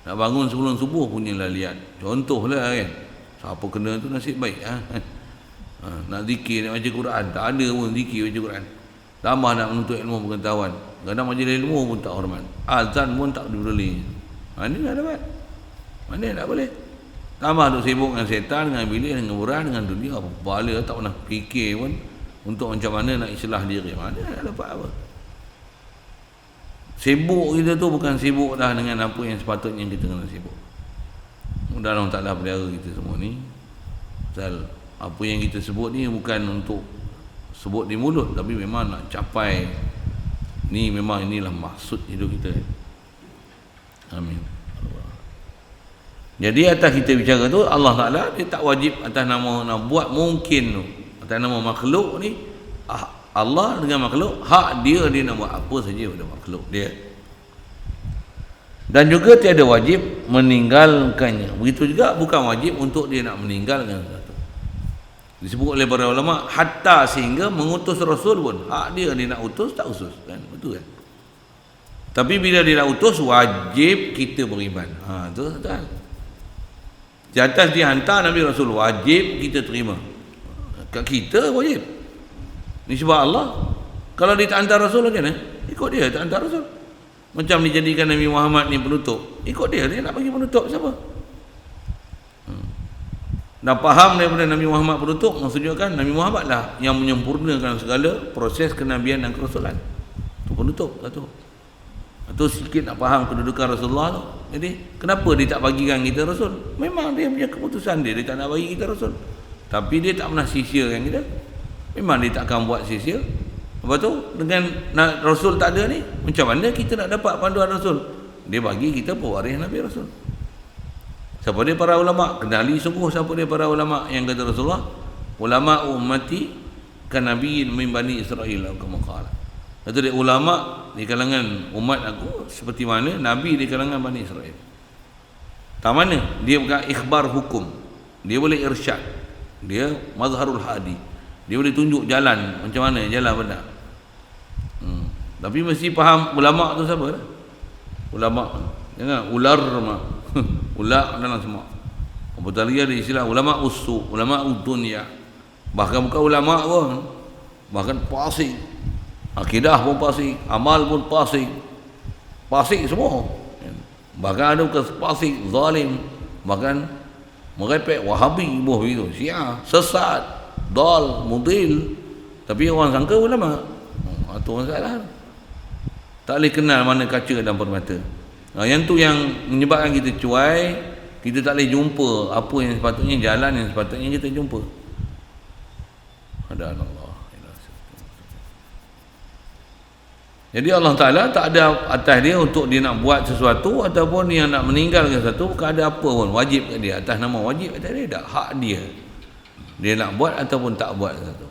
nak bangun sebelum subuh punya lalian. Contohlah kan, siapa kena tu nasib baik nak zikir, nak baca Quran, tak ada pun zikir baca Quran, tambah nak menuntut ilmu pengetahuan, kadang majlis ilmu pun tak hormat, azan pun tak boleh. Mana nak dapat, mana nak boleh. Tambah duk sibuk dengan setan, dengan bilis, dengan uran, dengan dunia, apa bala, tak pernah fikir pun untuk macam mana nak islah diri. Mana nak dapat apa. Sibuk kita tu bukan sibuk dah dengan apa yang sepatutnya kita kena sibuk. Mudah Allah Ta'ala pelihara kita semua ni. Pasal apa yang kita sebut ni bukan untuk sebut di mulut, tapi memang nak capai ni, memang inilah maksud hidup kita. Amin. Jadi atas kita bicara tu, Allah Ta'ala dia tak wajib atas nama nak buat mungkin tu, atas nama makhluk ni, Allah dengan makhluk, hak dia nak buat apa saja pada makhluk dia. Dan juga tiada wajib meninggalkannya. Begitu juga bukan wajib untuk dia nak meninggalkan sesuatu. Disebut oleh para ulama, hatta sehingga mengutus Rasul pun, hak dia nak utus tak utus, kan? Betul kan? Tapi bila dia nak utus, wajib kita beriman. Tu betul. Di atas dia hantar Nabi Rasul, wajib kita terima. Kat kita wajib. Ni sebab Allah. Kalau dia tak hantar Rasul macam mana? Ikut dia, tak hantar Rasul. Macam dijadikan Nabi Muhammad ni penutup, ikut dia, dia nak bagi penutup siapa? Dah faham daripada Nabi Muhammad penutup, maksudnya kan Nabi Muhammad lah yang menyempurnakan segala proses kenabian dan kerasulan. Tu penutup satu. Itu sikit nak faham kedudukan Rasulullah tu. Jadi kenapa dia tak bagikan kita Rasul? Memang dia punya keputusan dia tak nak bagi kita Rasul. Tapi dia tak pernah sia-siakan kita. Memang dia tak akan buat sia-sia. Lepas tu dengan Rasul tak ada ni, macam mana kita nak dapat panduan Rasul? Dia bagi kita pewaris Nabi Rasul. Siapa dia para ulama? Kenali sungguh siapa dia para ulama yang kata Rasulullah, ulama ummati kan nabiyin min bani Israel kama qala. Kata dia ulama di kalangan umat aku seperti mana nabi di kalangan Bani Israel. Tak mana dia bukan ikhbar hukum, dia boleh irsyad, dia mazharul hadi, dia boleh tunjuk jalan macam mana jalan benar. Tapi mesti faham ulama tu siapa dah? Ulama, jangan ular mak ulak dalam semua. Apatah lagi ada istilah ulama usu, ulama dunia, bahkan bukan ulama pun, bahkan fasik. Akidah pun fasik, amal pun fasik, fasik semua. Bahkan ada fasik, zalim, bahkan merepek Wahabi, begitu, Syiah, sesat, dal, mudil. Tapi orang sangka ulama. Itu orang salah. Tak boleh kenal mana kaca dan permata. Yang tu yang menyebabkan kita cuai, kita tak boleh jumpa apa yang sepatutnya, jalan yang sepatutnya kita jumpa. Ada Allah. Jadi Allah Ta'ala tak ada atas dia untuk dia nak buat sesuatu ataupun dia nak meninggalkan sesuatu, bukan ada apa pun wajib kat dia. Atas nama wajib atas dia, tak, hak dia, dia nak buat ataupun tak buat sesuatu.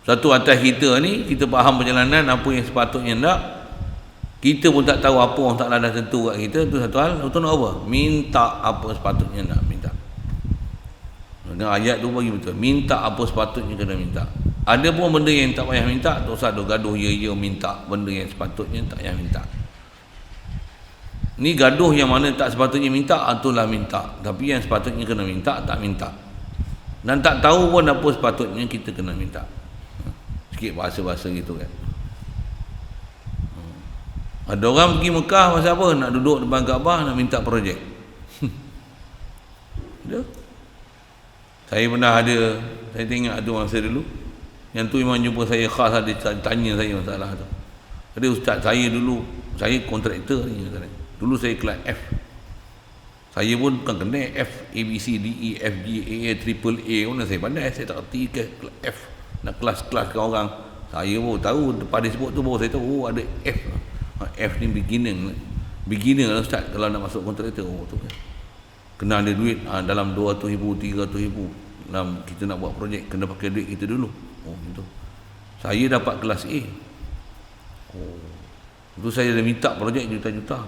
Satu atas kita ni, kita faham perjalanan apa yang sepatutnya nak, kita pun tak tahu apa Allah Ta'ala dah tentu kat kita. Itu satu hal. Itu nak apa? Minta apa sepatutnya nak minta. Dengan ayat tu bagi betul, minta apa sepatutnya kena minta. Ada pun benda yang tak payah minta, tak usah gaduh ya minta benda yang sepatutnya tak payah minta. Ni gaduh yang mana tak sepatutnya minta, itulah minta. Tapi yang sepatutnya kena minta, tak minta. Dan tak tahu pun apa sepatutnya, kita kena minta. Sikit bahasa-bahasa gitu kan. Ada orang pergi Mekah masa apa? Nak duduk depan Kaabah, nak minta projek. Ada. Saya pernah ada, saya tengok ada masa dulu, yang tu memang jumpa saya khas, ada tanya saya masalah tu. Ada ustaz saya dulu, saya kontraktor ni sekarang. Dulu saya kelas F. Saya pun bukan kena F, A, B, C, D, E, F, G, A, triple A pun saya pandai. Saya tak erti ke F. Nak kelas-kelas ke orang, saya pun tahu, pada sebut tu baru saya tahu, ada F. F ni beginner lah ustaz kalau nak masuk kontraktor. Tu kan kena ada duit dalam 200,000, 300,000 dalam kita nak buat projek, kena pakai duit kita dulu. Gitu. Saya dapat kelas A. Itu saya dah minta projek juta-juta.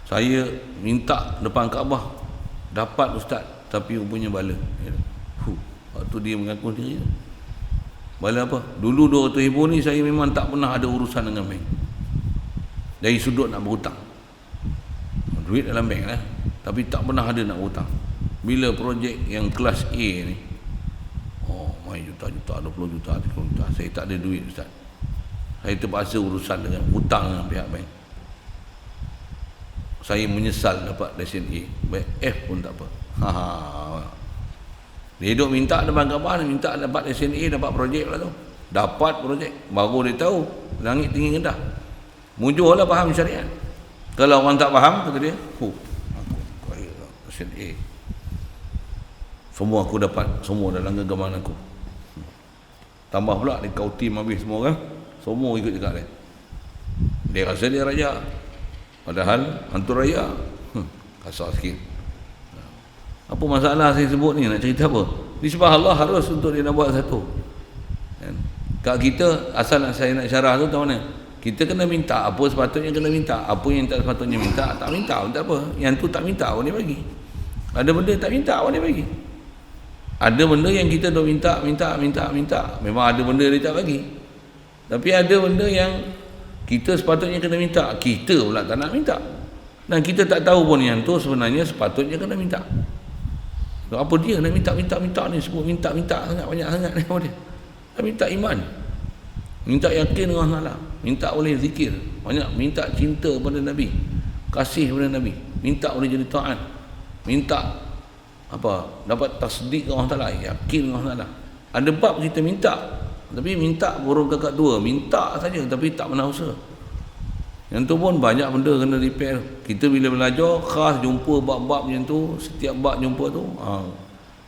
Saya minta depan Kaabah, dapat ustaz, tapi rupanya bala. Waktu dia mengaku diri. Bala apa? Dulu 200,000 ni saya memang tak pernah ada urusan dengan bank. Dari sudut nak berhutang. Duit dalam bank lah, tapi tak pernah ada nak berhutang. Bila projek yang kelas A ni, main juta-juta, 20 juta, 30 juta, saya tak ada duit ustaz. Saya terpaksa urusan dengan hutang dengan pihak bank. Saya menyesal dapat lesen A. Baik F pun tak apa. Dia duduk minta depan Kaabah, minta dapat lesen A, dapat projek lah tu. Dapat projek, baru dia tahu langit tinggi rendah. Mujurlah faham syariat. Kalau orang tak faham, kata dia, aku kaya lah, lesen A. Semua aku dapat, semua dalam genggaman aku. Tambah pula dia kau tim habis semua orang, semua ikut dekat dia. Dia rasa dia raja, padahal hantu raya. Kasar sikit. Apa masalah saya sebut ni, nak cerita apa? Disebab Allah harus untuk dia nak buat satu. Kat kita, asal saya nak syarah tu tahu mana? Kita kena minta apa sepatutnya kena minta, apa yang tak sepatutnya minta, tak minta pun tak apa. Yang tu tak minta pun dia bagi. Ada benda tak minta pun dia bagi. Ada benda yang kita dah minta. Memang ada benda dia tak bagi. Tapi ada benda yang kita sepatutnya kena minta, kita pula tak nak minta. Dan kita tak tahu pun yang tu sebenarnya sepatutnya kena minta. Apa dia nak minta ni, sebut minta sangat, banyak sangat ni apa dia? Dia minta iman, minta yakin dengan Allah, minta boleh zikir, banyak minta cinta pada Nabi, kasih pada Nabi, minta boleh jadi taat, minta apa? Dapat tasdik dengan Allah Ta'ala, yakin dengan Allah Ta'ala. Ada bab kita minta, tapi minta burung kakak dua, minta saja tapi tak pernah usaha. Yang tu pun banyak benda kena repair. Kita bila belajar khas jumpa bab-bab yang tu, setiap bab jumpa tu,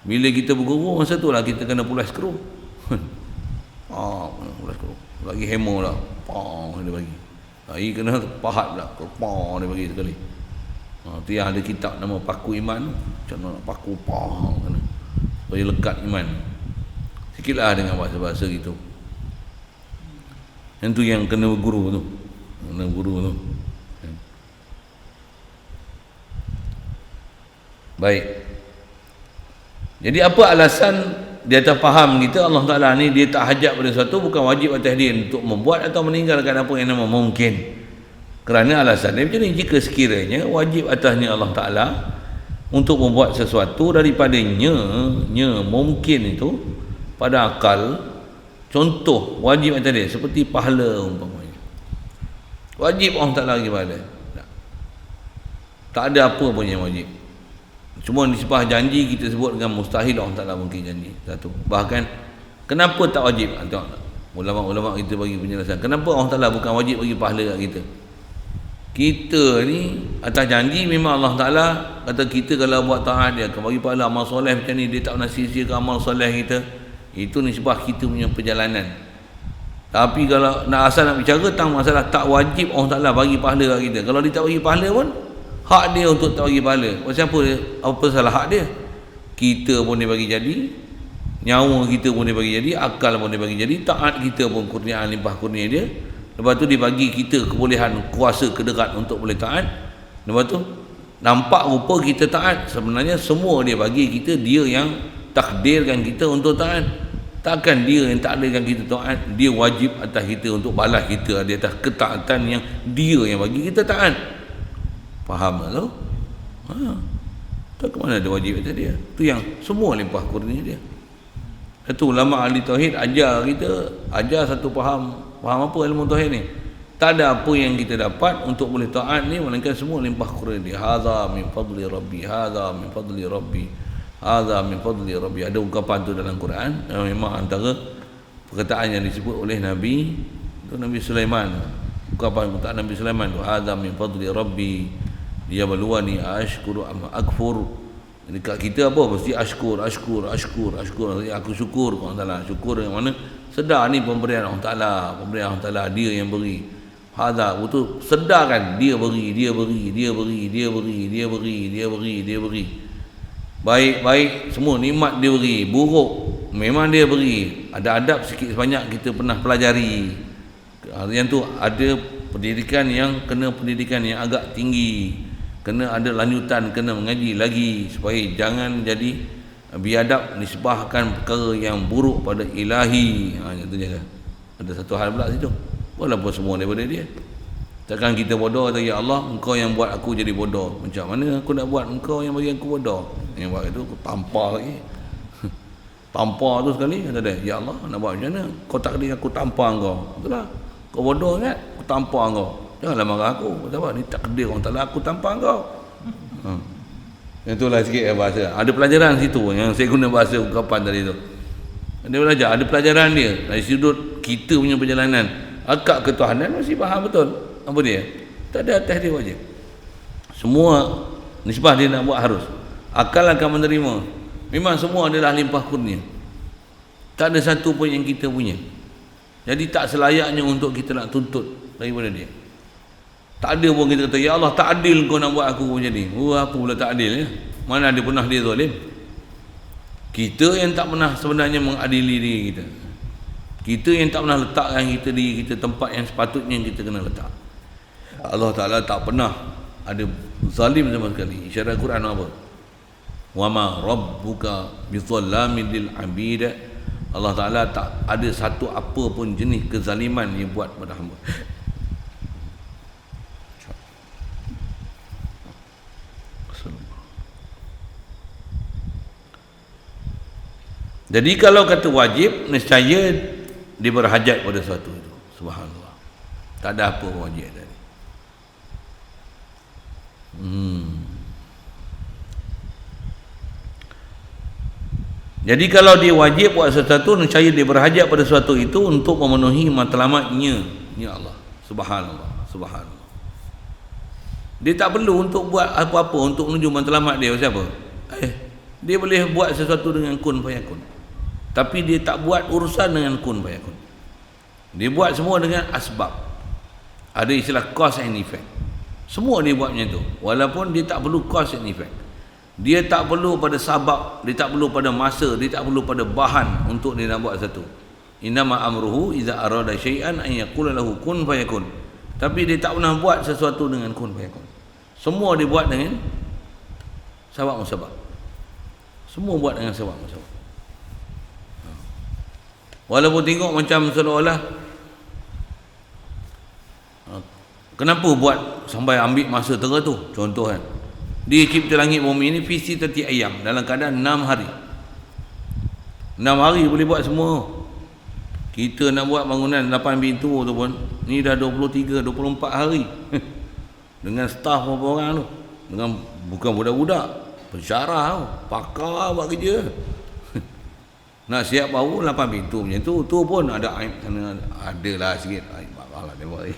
bila kita berguru masa tu lah kita kena pulas skru. Pulas skru. Lagi hammer lah. Dia bagi. Ini kena pahat pula. Dia bagi sekali. Tu yang ada kitab nama Paku Iman. Macam mana nak paku kena. Supaya lekat iman. Sikitlah dengan bahasa-bahasa gitu. Yang tu yang kena guru tu. Baik. Jadi apa alasan dia tak faham kita Allah Ta'ala ni dia tak hajat pada sesuatu, bukan wajib atas dia untuk membuat atau meninggalkan apa yang nama mungkin. Kerana alasan dia macam ni, jika sekiranya wajib atasnya Allah Ta'ala untuk membuat sesuatu daripadanya mungkin itu pada akal, contoh wajib atas dia seperti pahala umpamanya. Wajib Allah Ta'ala bagi pahala. Tak ada apa pun yang wajib. Cuma nisbah janji kita sebut dengan mustahil Allah Ta'ala mungkin janji. Satu. Bahkan kenapa tak wajib? Tengok ulama-ulama kita bagi penjelasan. Kenapa Allah Ta'ala bukan wajib bagi pahala kat kita? Kita ni atas janji memang Allah Ta'ala kata kita kalau buat taat dia akan bagi pahala amal soleh macam ni, dia tak pernah sia-siakan amal soleh kita. Itu nisbah kita punya perjalanan. Tapi kalau nak asal nak bicara tentang masalah tak wajib Allah Ta'ala bagi pahala kat kita. Kalau dia tak bagi pahala pun hak dia untuk tak bagi pahala. Siapa dia? Apa salah hak dia? Kita pun dia bagi jadi, nyawa kita pun dia bagi jadi, akal pun dia bagi jadi, taat kita pun kurniaan limpah kurnia dia. Lepas tu dia bagi kita kebolehan, kuasa, kederat untuk boleh taat. Lepas tu nampak rupa kita taat, sebenarnya semua dia bagi kita, dia yang takdirkan kita untuk taat. Takkan dia yang takdirkan kita taat, dia wajib atas kita untuk balas kita di atas ketaatan yang dia yang bagi kita taat. Faham tak tu? Tak ke mana ada wajib kata dia. Tu yang semua limpah kurnia dia. Itu ulama ahli tauhid ajar kita, ajar satu faham apa ilmu tauhid ni. Tak ada apa yang kita dapat untuk boleh taat ni melainkan semua limpah kurnia dia. Hadza min fadli rabbi, hadza min fadli rabbi, hadza min fadli rabbi. Ada ungkapan tu dalam Quran, memang antara perkataan yang disebut oleh Nabi tu Nabi Sulaiman. Ungkapan Nabi Sulaiman tu, hadza min fadli rabbi liyabluwani ashkuru am akfur. Dekat kita apa? Mesti ashkur. Aku syukur kepada Allah Ta'ala. Syukur dengan mana? Sedar ni pemberian Allah Ta'ala. Pemberian Allah Ta'ala. Dia yang beri. Hadza, betul. Sedar kan? Dia beri. Baik. Semua nikmat dia beri. Buruk memang dia beri. Ada adab sikit sebanyak kita pernah pelajari. Yang tu ada pendidikan yang agak tinggi. Kena ada lanjutan, kena mengaji lagi supaya jangan jadi biadab nisbahkan perkara yang buruk pada ilahi. Itu je. Ada satu hal pula situ. Walaupun semua daripada dia. Takkan kita bodoh kata, ya Allah, engkau yang buat aku jadi bodoh. Macam mana aku nak buat engkau yang bagi aku bodoh? Yang buat itu aku tampar lagi. Tampar tu sekali kata dia, ya Allah, nak buat macam mana? Kau takdir aku tampar engkau. Betul lah. Kau bodoh kan? Aku tampar engkau. Janganlah marah aku. Kata apa? Ni takdir orang Ta'ala, aku tampar kau. Itulah sikit bahasa. Ada pelajaran situ yang saya guna bahasa ungkapan tadi tu. Dia belajar, ada pelajaran dia dari sudut kita punya perjalanan. Akak ketuhanan masih faham betul. Apa dia? Tak ada atas dia wajib. Semua nisbah dia nak buat harus. Akal akan menerima. Memang semua adalah limpah kurnia. Tak ada satu pun yang kita punya. Jadi tak selayaknya untuk kita nak tuntut daripada dia. Tak ada pun kita kata, ya Allah, tak adil kau nak buat aku macam ni. Apa pula tak adil ya? Mana ada pernah dia zalim? Kita yang tak pernah sebenarnya mengadili diri kita. Kita yang tak pernah letakkan diri kita tempat yang sepatutnya kita kena letak. Allah Ta'ala tak pernah ada zalim sama sekali. Isyarat Quran apa? Wa ma rabbuka bizallamin lil abid. Allah Ta'ala tak ada satu apa pun jenis kezaliman yang buat pada hamba. Jadi kalau kata wajib, nescaya dia berhajat pada sesuatu itu. Subhanallah. Tak ada apa wajib tadi. Jadi kalau dia wajib buat sesuatu, nescaya dia berhajat pada sesuatu itu untuk memenuhi matlamatnya. Ya Allah. Subhanallah. Subhanallah. Dia tak perlu untuk buat apa-apa untuk menuju matlamat dia. Siapa? Dia boleh buat sesuatu dengan kun fayakun. Tapi dia tak buat urusan dengan kun fayakun. Dia buat semua dengan asbab. Ada istilah cause and effect. Semua dia buat macam tu. Walaupun dia tak perlu cause and effect. Dia tak perlu pada sabab, dia tak perlu pada masa, dia tak perlu pada bahan untuk dia nak buat satu. Innama amruhu iza arada syai'an an yaqula lahu kun fayakun. Tapi dia tak pernah buat sesuatu dengan kun fayakun. Semua dia buat dengan sabab musabab. Semua buat dengan sebab. Walaupun tengok macam seolah-olah kenapa buat sampai ambil masa tengah tu. Contoh kan, dia cipta langit bumi ni visi 30 ayam dalam keadaan 6 hari. 6 hari boleh buat semua. Kita nak buat bangunan 8 pintu tu pun ni dah 23, 24 hari. Dengan staf berapa orang tu, dengan bukan budak-budak, pensyarah tu, pakar buat kerja. Nak siap baru 8 pintu macam tu. Tu pun ada aib sana, adalah sikit aib lah dia buat.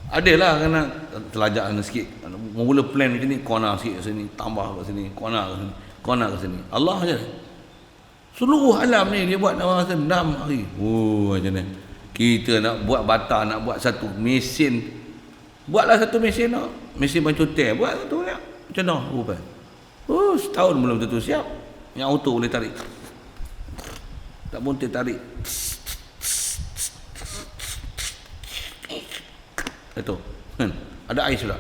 Adalah kena telajak sikit. Mula plan macam ni, corner sikit ke sini, tambah ke sini, corner ke sini. Allah je. Seluruh alam ni dia buat dalam masa 6 hari. Macam ni. Kita nak buat bata, nak buat satu mesin. Buatlah satu mesin nak. Mesin pancung teh, buat satu nak. Macam mana rupa? Setahun belum tentu siap. Yang auto boleh tarik. Tak pun tarik. Itu. Ada ais pula.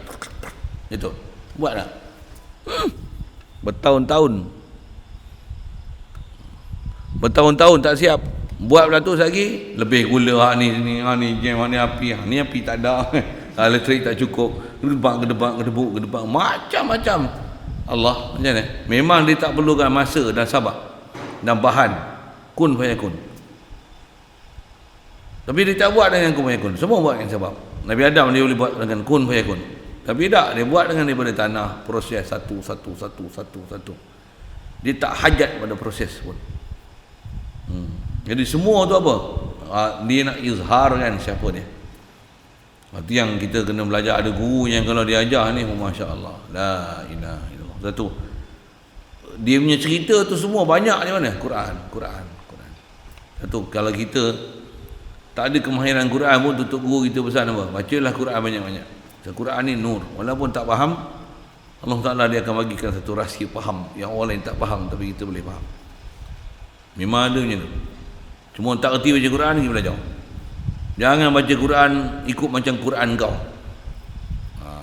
Itu. Buatlah. Bertahun-tahun tak siap. Buat pula tu lagi lebih gula ni jam ni api. Ni api tak ada. Elektrik tak cukup. Gedebak macam-macam. Allah macam mana? Memang dia tak perlukan masa dan sabar dan bahan, kun fayakun. Tapi dia tak buat dengan kun fayakun, semua buat dengan sebab. Nabi Adam dia boleh buat dengan kun fayakun, tapi tak, dia buat dengan daripada tanah, proses satu. Dia tak hajat pada proses pun. Jadi semua tu apa? Dia nak izharkan siapa dia. Itu yang kita kena belajar. Ada guru yang kalau dia ajar ni, Masya Allah, la ilaha illallah. Satu, dia punya cerita tu semua banyak di mana? Quran. Satu, kalau kita tak ada kemahiran Quran pun, tutup guru kita pesan apa? Bacalah Quran banyak-banyak. Quran ni nur. Walaupun tak faham, Allah Ta'ala dia akan bagikan satu rahsia faham yang orang lain tak faham, tapi kita boleh faham. Memang ada macam tu. Cuma tak kerti baca Quran, kita belajar. Jangan baca Quran ikut macam Quran kau.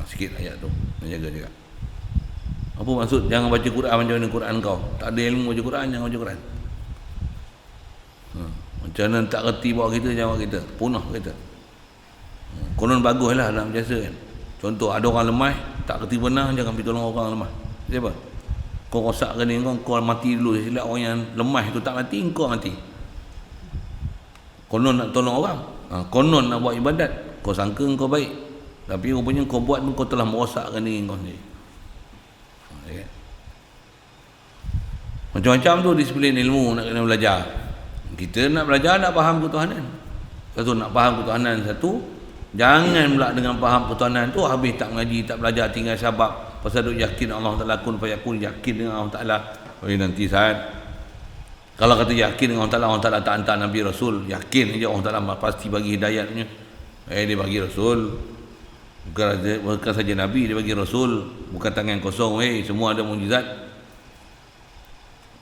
Sikit ayat tu, menjaga juga. Apa maksud jangan baca Quran macam mana Quran kau? Tak ada ilmu baca Quran, jangan baca Quran. Macam mana tak kerti bawa kita, jangan bawa kita, punah kita. Konon baguslah dalam jasa kan. Contoh, ada orang lemah, tak kerti benar, jangan pergi tolong orang lemah. Siapa? Kau rosak kening kau mati dulu. Silap orang yang lemah tu tak mati, kau mati. Konon nak tolong orang, konon nak buat ibadat, kau sangka kau baik, tapi rupanya kau buat tu kau telah merosakkan diri kau sendiri. Macam-macam tu disiplin ilmu nak kena belajar. Kita nak belajar, nak faham ketuhanan. Satu, nak faham ketuhanan satu. Jangan pula dengan faham ketuhanan tu habis tak mengaji, tak belajar, tinggal sabab pasal duk yakin Allah Ta'ala kun fayakun, yakin dengan Allah Ta'ala. Nanti saat kalau kata yakin dengan Allah Ta'ala tak hantar Nabi Rasul, yakin je Allah Ta'ala pasti bagi hidayatnya. Dia bagi Rasul, bukan saja Nabi, dia bagi Rasul, bukan tangan kosong. Semua ada mukjizat.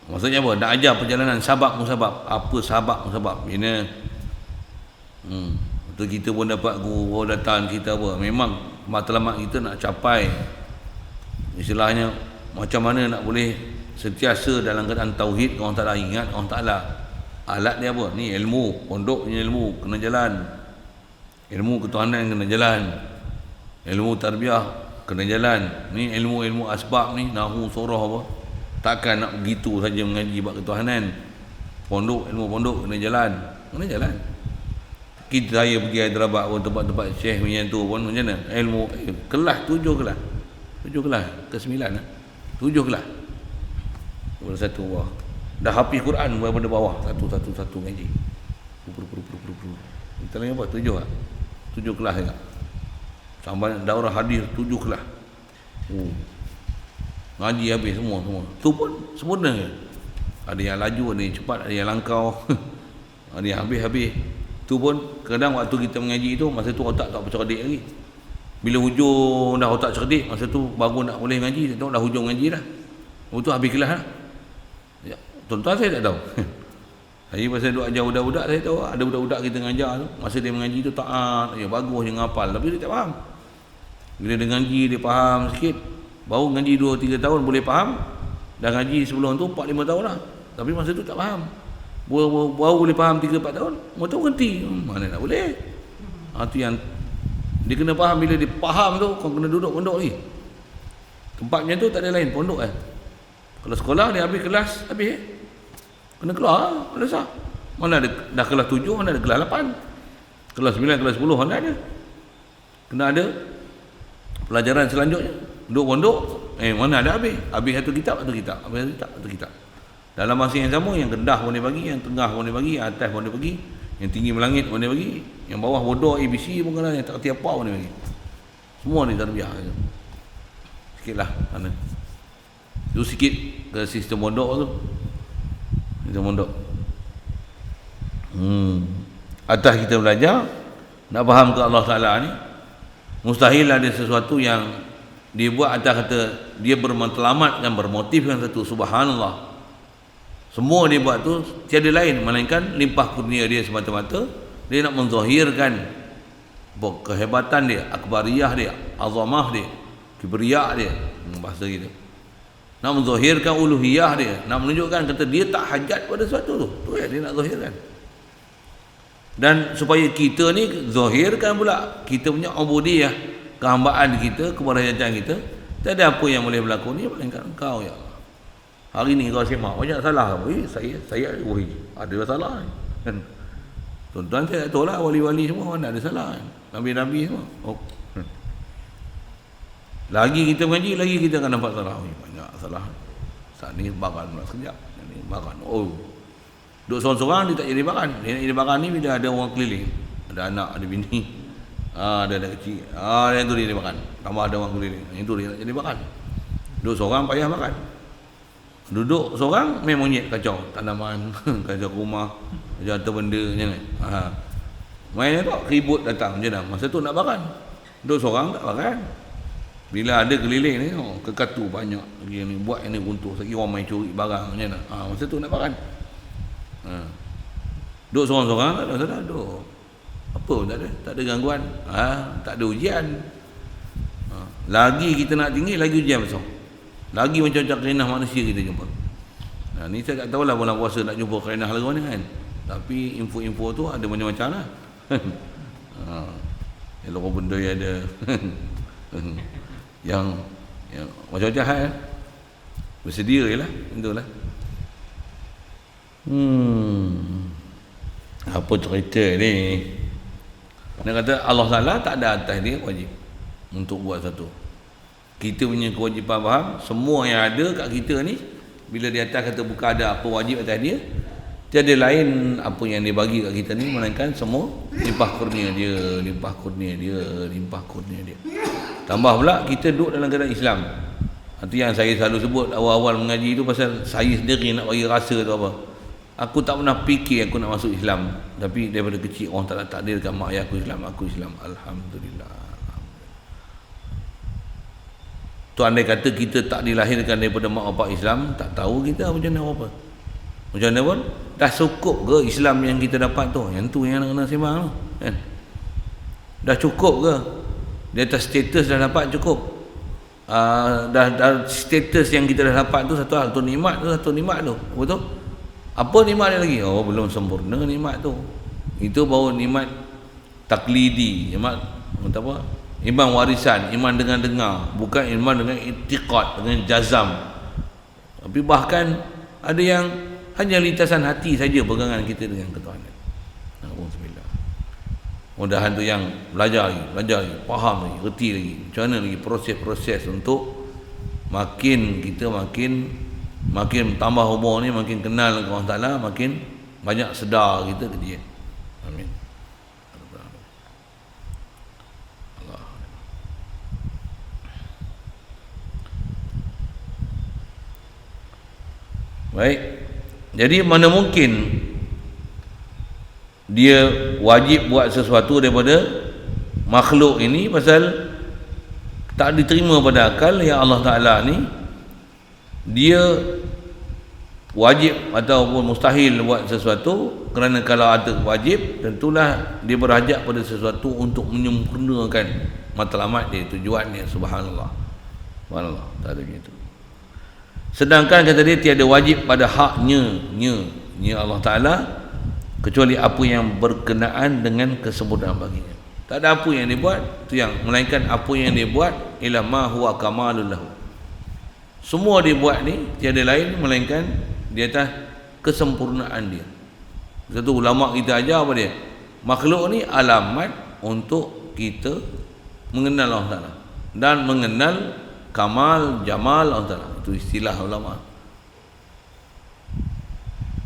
Maksudnya apa? Nak ajar perjalanan sabab musabab. Apa sabab musabab? Ini betul, kita pun dapat guru datang kita apa? Memang matlamat kita nak capai, istilahnya macam mana nak boleh sentiasa dalam keadaan tauhid, orang Ta'ala, ingat orang Ta'ala. Alat dia apa? Ni ilmu, pondok punya ilmu kena jalan. Ilmu ketuhanan kena jalan. Ilmu tarbiyah kena jalan. Ni ilmu-ilmu asbab ni, nahu, surah apa. Takkan nak begitu saja mengaji bab ketuhanan. Pondok, ilmu pondok kena jalan. Kena jalan. Saya pergi Hyderabad pun, tempat-tempat syekh macam tu pun macam mana? Ilmu kelas 7 kelas. 7 kelas ke 9 lah. 7 kelas. Daripada satu bawah. Dah hafiz Quran daripada bawah. Satu ngaji. Kita lagi apa? 7 lah. 7 kelas juga. Sampai daurah hadis 7 kelas. Ngaji habis semua. Tu pun sempurna ke? Ada yang laju, ada yang cepat, ada yang langkau. Ada yang habis. Tu pun kadang waktu kita mengaji tu, masa tu otak tak bercerdik lagi. Bila hujung dah otak cerdik, masa tu baru nak boleh ngaji, tengok dah hujung ngaji dah. Waktu habis kelas lah. Ya, tuan-tuan saya tak tahu. Saya pasal duk ajar budak-budak, saya tahu ada budak-budak kita ngajar tu, masa dia mengaji tu taat, bagus dia ngapal, tapi dia tak faham. Bila dia ngaji dia faham sikit, baru ngaji 2-3 tahun boleh faham. Dah ngaji sebelum tu 4-5 tahun lah, tapi masa tu tak faham. Baru boleh faham 3-4 tahun, mau tahu ganti. Mana nak boleh. Itu yang dia kena faham. Bila dia faham tu, kau kena duduk pondok lagi. Tempatnya tu tak ada lain, pondok kan. Kalau sekolah dia habis kelas, habis kena keluar, kelas mana ada dah kelas 7, mana ada kelas 8. Kelas 9, kelas 10 mana ada. Kena ada pelajaran selanjutnya. Duduk pondok, mana ada habis. Habis satu kitab, habis satu kitab. Dalam masa yang sama, yang rendah pun dia bagi, yang tengah pun dia bagi, yang atas pun dia bagi, yang tinggi melangit pun dia bagi, yang bawah bodoh ABC pun kena, yang tak kerti apa pun dia bagi. Semua ni tarbiyah. Sikitlah mana. Itu sikit ke sistem pondok tu. Sistem pondok. Atas kita belajar, nak faham ke Allah Ta'ala ni, mustahil ada sesuatu yang dia buat atas kata dia bermatlamat dan bermotifkan satu, subhanallah. Semua dia buat tu tiada lain melainkan limpah kurnia dia semata-mata. Dia nak menzahirkan kehebatan dia, akbariyah dia, azamah dia, kibriyah dia, bahasa kita. Nak menzahirkan uluhiyah dia, nak menunjukkan kata dia tak hajat pada sesuatu tu. Tu yang dia nak zahirkan. Dan supaya kita ni zahirkan pula kita punya ubudiyah, kehambaan kita kepada hajatan kita, Tak ada apa yang boleh berlaku ni melainkan Engkau ya Allah. Hari ni kau semak banyak salah. Saya ada salah kan. Tuan-tuan saya tak tahu lah, wali-wali semua mana ada salah kan? Nabi-nabi semua. Lagi kita mengaji, lagi kita akan nampak salah. Banyak salah. Saat ni makan pula sekejap. Ni makan. Duduk seorang-seorang dia tak jadi makan. Dia nak jadi makan ni bila ada orang keliling. Ada anak, ada bini. Ada anak kecil. Yang tu dia makan. Tambah ada orang keliling. Yang tu dia nak jadi makan. Duduk seorang payah makan. Duduk seorang memang monyet kacau tanaman, kacau rumah, kacau harta benda jangan. Main tak ribut datang je dah. Masa tu nak makan. Duduk seorang tak makan. Bila ada keliling ni, kekatu banyak lagi ni buat yang ni runtuh. Lagi orang main curi barang macam mana. Masa tu nak makan. Duduk seorang-seorang tak ada masalah. Duduk apa pun tak ada gangguan. Tak ada ujian. Lagi kita nak tinggi, lagi ujian besar. Lagi macam-macam kerenah manusia kita jumpa. Ni saya tak tahulah bulan puasa nak jumpa kerenah lagu mana kan. Tapi info-info tu ada macam-macam lah. Elok benda yang ada yang macam-macam hal. Bersedia je lah. Itulah. Apa cerita ni? Dia kata Allah Ta'ala tak ada atas dia wajib untuk buat satu. Kita punya kewajipan faham, semua yang ada kat kita ni, bila di atas kata bukan ada apa wajib atas dia, tiada lain apa yang dia bagi kat kita ni melainkan semua limpah kurnia dia, limpah kurnia dia, limpah kurnia dia. Tambah pula kita duduk dalam keadaan Islam. Itu yang saya selalu sebut awal-awal mengaji tu, pasal saya sendiri nak bagi rasa tu apa. Aku tak pernah fikir aku nak masuk Islam, tapi daripada kecil orang tak takdirkan mak ayah aku Islam. Alhamdulillah. Tu andai kata kita tak dilahirkan daripada mak bapak Islam, tak tahu kita macam mana apa. Macam mana pun dah cukup ke Islam yang kita dapat tu? Yang tu yang nak kena sembang tu kan? Dah cukup ke? Di atas status dah dapat cukup. Dah status yang kita dah dapat tu satu hal, tu nikmat tu. Betul? Apa nikmat dia lagi? Belum sempurna nikmat tu. Itu baru nikmat taklidi, nikmat apa? Iman warisan, iman dengan dengar, bukan iman dengan i'tiqad, dengan jazam. Tapi bahkan ada yang hanya lintasan hati saja pegangan kita dengan ketuhanan. Alhamdulillah. Mudahan tu yang belajar lagi, faham lagi, reti lagi. Macam mana lagi proses-proses untuk makin kita makin tambah umur ni, makin kenal dengan Allah Ta'ala, makin banyak sedar kita ke dia. Amin. Baik. Jadi mana mungkin dia wajib buat sesuatu daripada makhluk ini, pasal tak diterima pada akal yang Allah Ta'ala ni dia wajib ataupun mustahil buat sesuatu. Kerana kalau ada wajib, tentulah dia berhajat pada sesuatu untuk menyempurnakan matlamat dia, tujuan dia. Subhanallah, tak ada begitu. Sedangkan kata dia tiada wajib pada haknya Allah Ta'ala kecuali apa yang berkenaan dengan kesempurnaan baginya. Tak ada apa yang dia buat tu yang, melainkan apa yang dia buat ialah ma huwa kamalul lahu. Semua dia buat ni tiada lain melainkan di atas kesempurnaan dia. Satu ulama kita ajar apa dia? Makhluk ni alamat untuk kita mengenal Allah Ta'ala dan mengenal kamal, jamal Allah Ta'ala. Itu istilah ulama.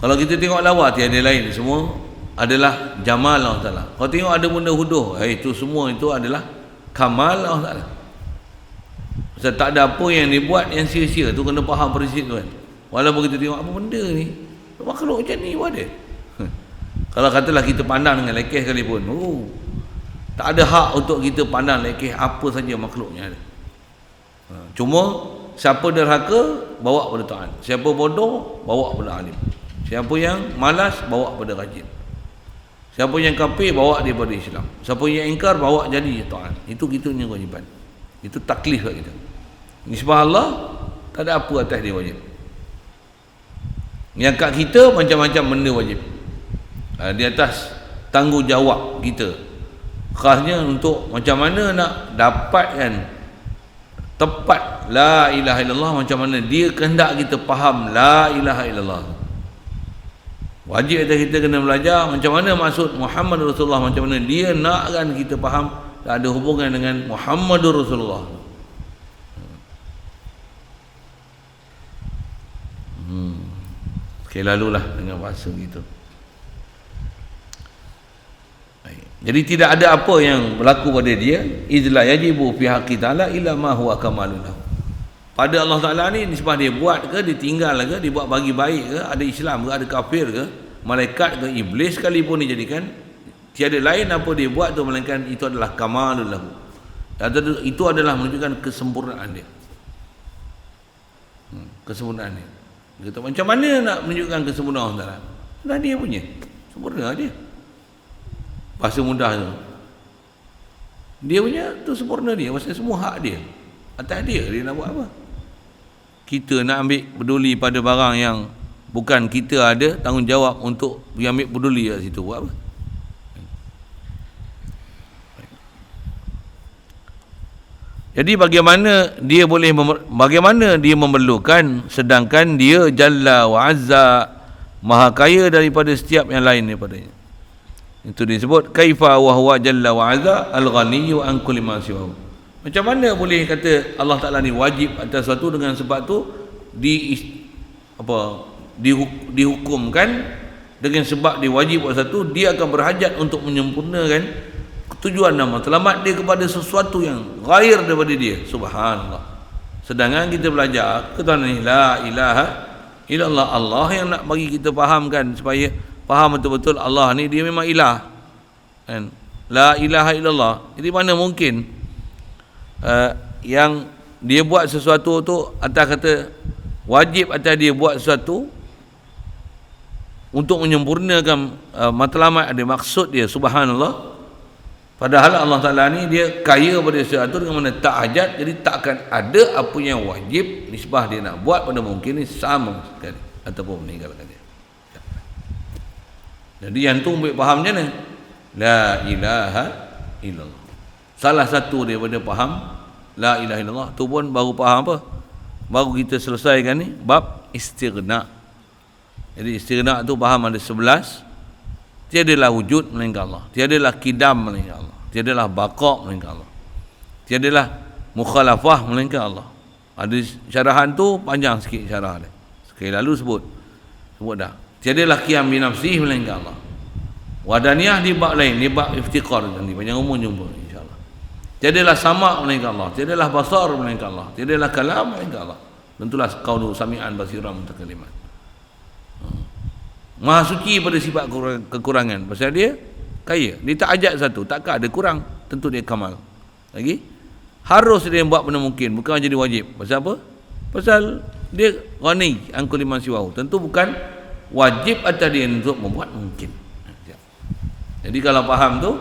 Kalau kita tengok lawa, tiada lain, semua adalah jamal Allah Ta'ala. Kalau tengok ada benda huduh, itu semua itu adalah kamal Allah Ta'ala. Sebab tak ada apa yang dibuat yang sia-sia. Tu kena faham prinsip tu kan. Walaupun kita tengok apa benda ni, makhluk macam ni pun ada. Kalau katalah kita pandang dengan lekeh sekalipun, tak ada hak untuk kita pandang lekeh apa saja makhluknya ada. Cuma siapa derhaka, bawa pada taat. Siapa bodoh, bawa pada alim. Siapa yang malas, bawa pada rajin. Siapa yang kafir, bawa dia pada Islam. Siapa yang ingkar, bawa jadi taat. Itu kita punya kewajipan. Itu taklif kat kita. Nisbah Allah, tak ada apa atas dia wajib. Yang kat kita macam-macam benda wajib. Di atas tanggungjawab kita. Khasnya untuk macam mana nak dapatkan tepat la ilaha illallah macam mana dia kehendak kita faham la ilaha illallah. Wajib kita kena belajar macam mana maksud Muhammad Rasulullah, macam mana dia nakkan kita faham tak ada hubungan dengan Muhammadur Rasulullah. Sekali lalulah dengan bahasa gitu. Jadi tidak ada apa yang berlaku pada dia idza yajibu fi haqqi ta'ala illa ma huwa kamalun lahu. Pada Allah Taala ni nisbah dia buat ke, dia tinggal ke, dia buat bagi baik ke, ada Islam ke, ada kafir ke, malaikat ke, iblis sekalipun dijadikan, tiada lain apa dia buat tu melainkan itu adalah kamalun lahu. Itu adalah menunjukkan kesempurnaan dia. Kesempurnaan dia. Dia kata macam mana nak menunjukkan kesempurnaan Allah Taala? Dah dia punya. Sempurna dia. Bahasa mudah tu. Dia punya tu sempurna dia, pasal semua hak dia. Atas dia nak buat apa? Kita nak ambil peduli pada barang yang bukan kita ada tanggungjawab untuk ambil peduli kat situ, buat apa? Jadi bagaimana dia memerlukan sedangkan dia Jalla wa Azza maha kaya daripada setiap yang lain daripadanya. Itu disebut kaifa wa huwa Jalla wa Azza al-ghaniyyu an kulli ma siwahu. Macam mana boleh kata Allah Taala ni wajib atas sesuatu dengan sebab tu dihukumkan dengan sebab dia wajib buat satu, dia akan berhajat untuk menyempurnakan tujuan dan matlamat dia kepada sesuatu yang ghair daripada dia. Subhanallah. Sedangkan kita belajar ketuhanan ni la ilaha illallah, Allah yang nak bagi kita fahamkan supaya faham betul-betul Allah ni dia memang ilah kan? La ilaha illallah. Jadi mana mungkin yang dia buat sesuatu tu atas kata wajib atas dia buat sesuatu untuk menyempurnakan matlamat, ada maksud dia. Subhanallah. Padahal Allah Ta'ala ni dia kaya pada sesuatu dengan mana tak hajat, jadi takkan ada apa yang wajib nisbah dia nak buat pada mungkin ni sama sekali ataupun meninggalkan dia. Jadi yang tu ambil faham macam mana? La ilaha illallah. Salah satu daripada faham la ilaha illallah tu pun baru faham apa? Baru kita selesaikan ni bab istighna. Jadi istighna tu faham ada 11. Tiadalah wujud melainkan Allah, tiadalah kidam melainkan Allah, tiadalah baqa melainkan Allah, tiadalah mukhalafah melainkan Allah. Ada syarahan tu panjang sikit syarah dia. Sekali lalu sebut dah. Tiadalah qiyam bi nafsihi melainkan Allah. Wadaniyah di bab lain, di bab iftiqar nanti panjang umur jumpa insya-Allah. Tiadalah sama melainkan Allah, tiadalah basar melainkan Allah, tiadalah kalam melainkan Allah. Tentulah qaulu sami'an basiran mutakaliman. Maha suci pada sifat kekurangan, pasal dia kaya, dia tak ajak satu, takkan ada kurang, tentu dia kamal. Lagi harus dia buat benda mungkin, bukan jadi wajib. Pasal apa? Pasal dia ghani an kulli ma siwahu, tentu bukan wajib atas dia untuk membuat mungkin. Jadi kalau faham tu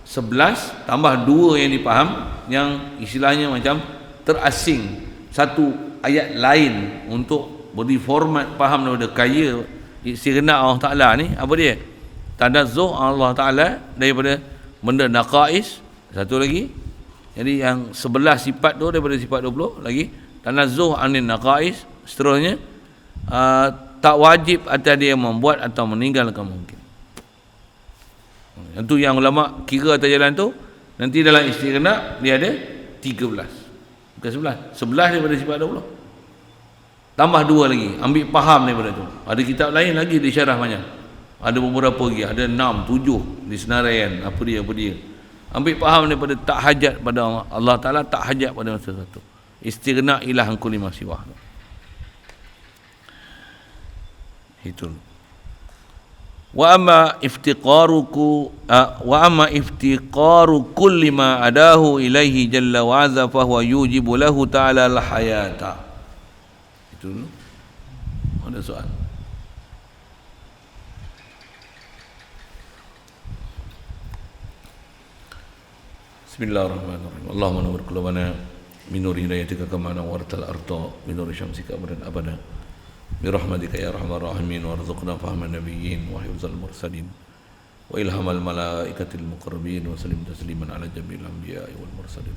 11 tambah 2 yang dipaham, yang istilahnya macam terasing satu ayat lain untuk beri format faham daripada kaya istighna Allah Ta'ala ni. Apa dia? Tanazzuh Allah Ta'ala daripada benda naqais. Satu lagi, jadi yang 11 sifat tu daripada sifat 20 lagi, tanazzuh anin naqais. Seterusnya tak wajib atas dia membuat atau meninggalkan mungkin. Yang tu yang ulama kira atas jalan tu, nanti dalam istighna dia ada 13, bukan 11 daripada sifat 20 tambah 2 lagi, ambil faham daripada tu. Ada kitab lain lagi di syarah banyak, ada beberapa lagi, ada 6, 7 di senaraian apa dia. Ambil faham daripada tak hajat pada Allah Ta'ala, tak hajat pada sesuatu. Istighna ilah kulli ma siwah. Itu. Wa amma iftiqaru kulli ma adahu ilaihi jalla wa azza fa huwa yujibu lahu ta'ala al-hayata. Itu dulu. Ada soal? Bismillahirrahmanirrahim. Allahumma nawwir qulubana min nuri hidayatika kama nawwartal arda min nuri syamsika abadan abada. Bi rahmatika ya arhamar rahimin warzuqna fahman nabiyyin wa hifzal mursalin wa ilhamal malaikatil muqarrabin wa sallim tasliman ala jami'il anbiya'i wal mursalin.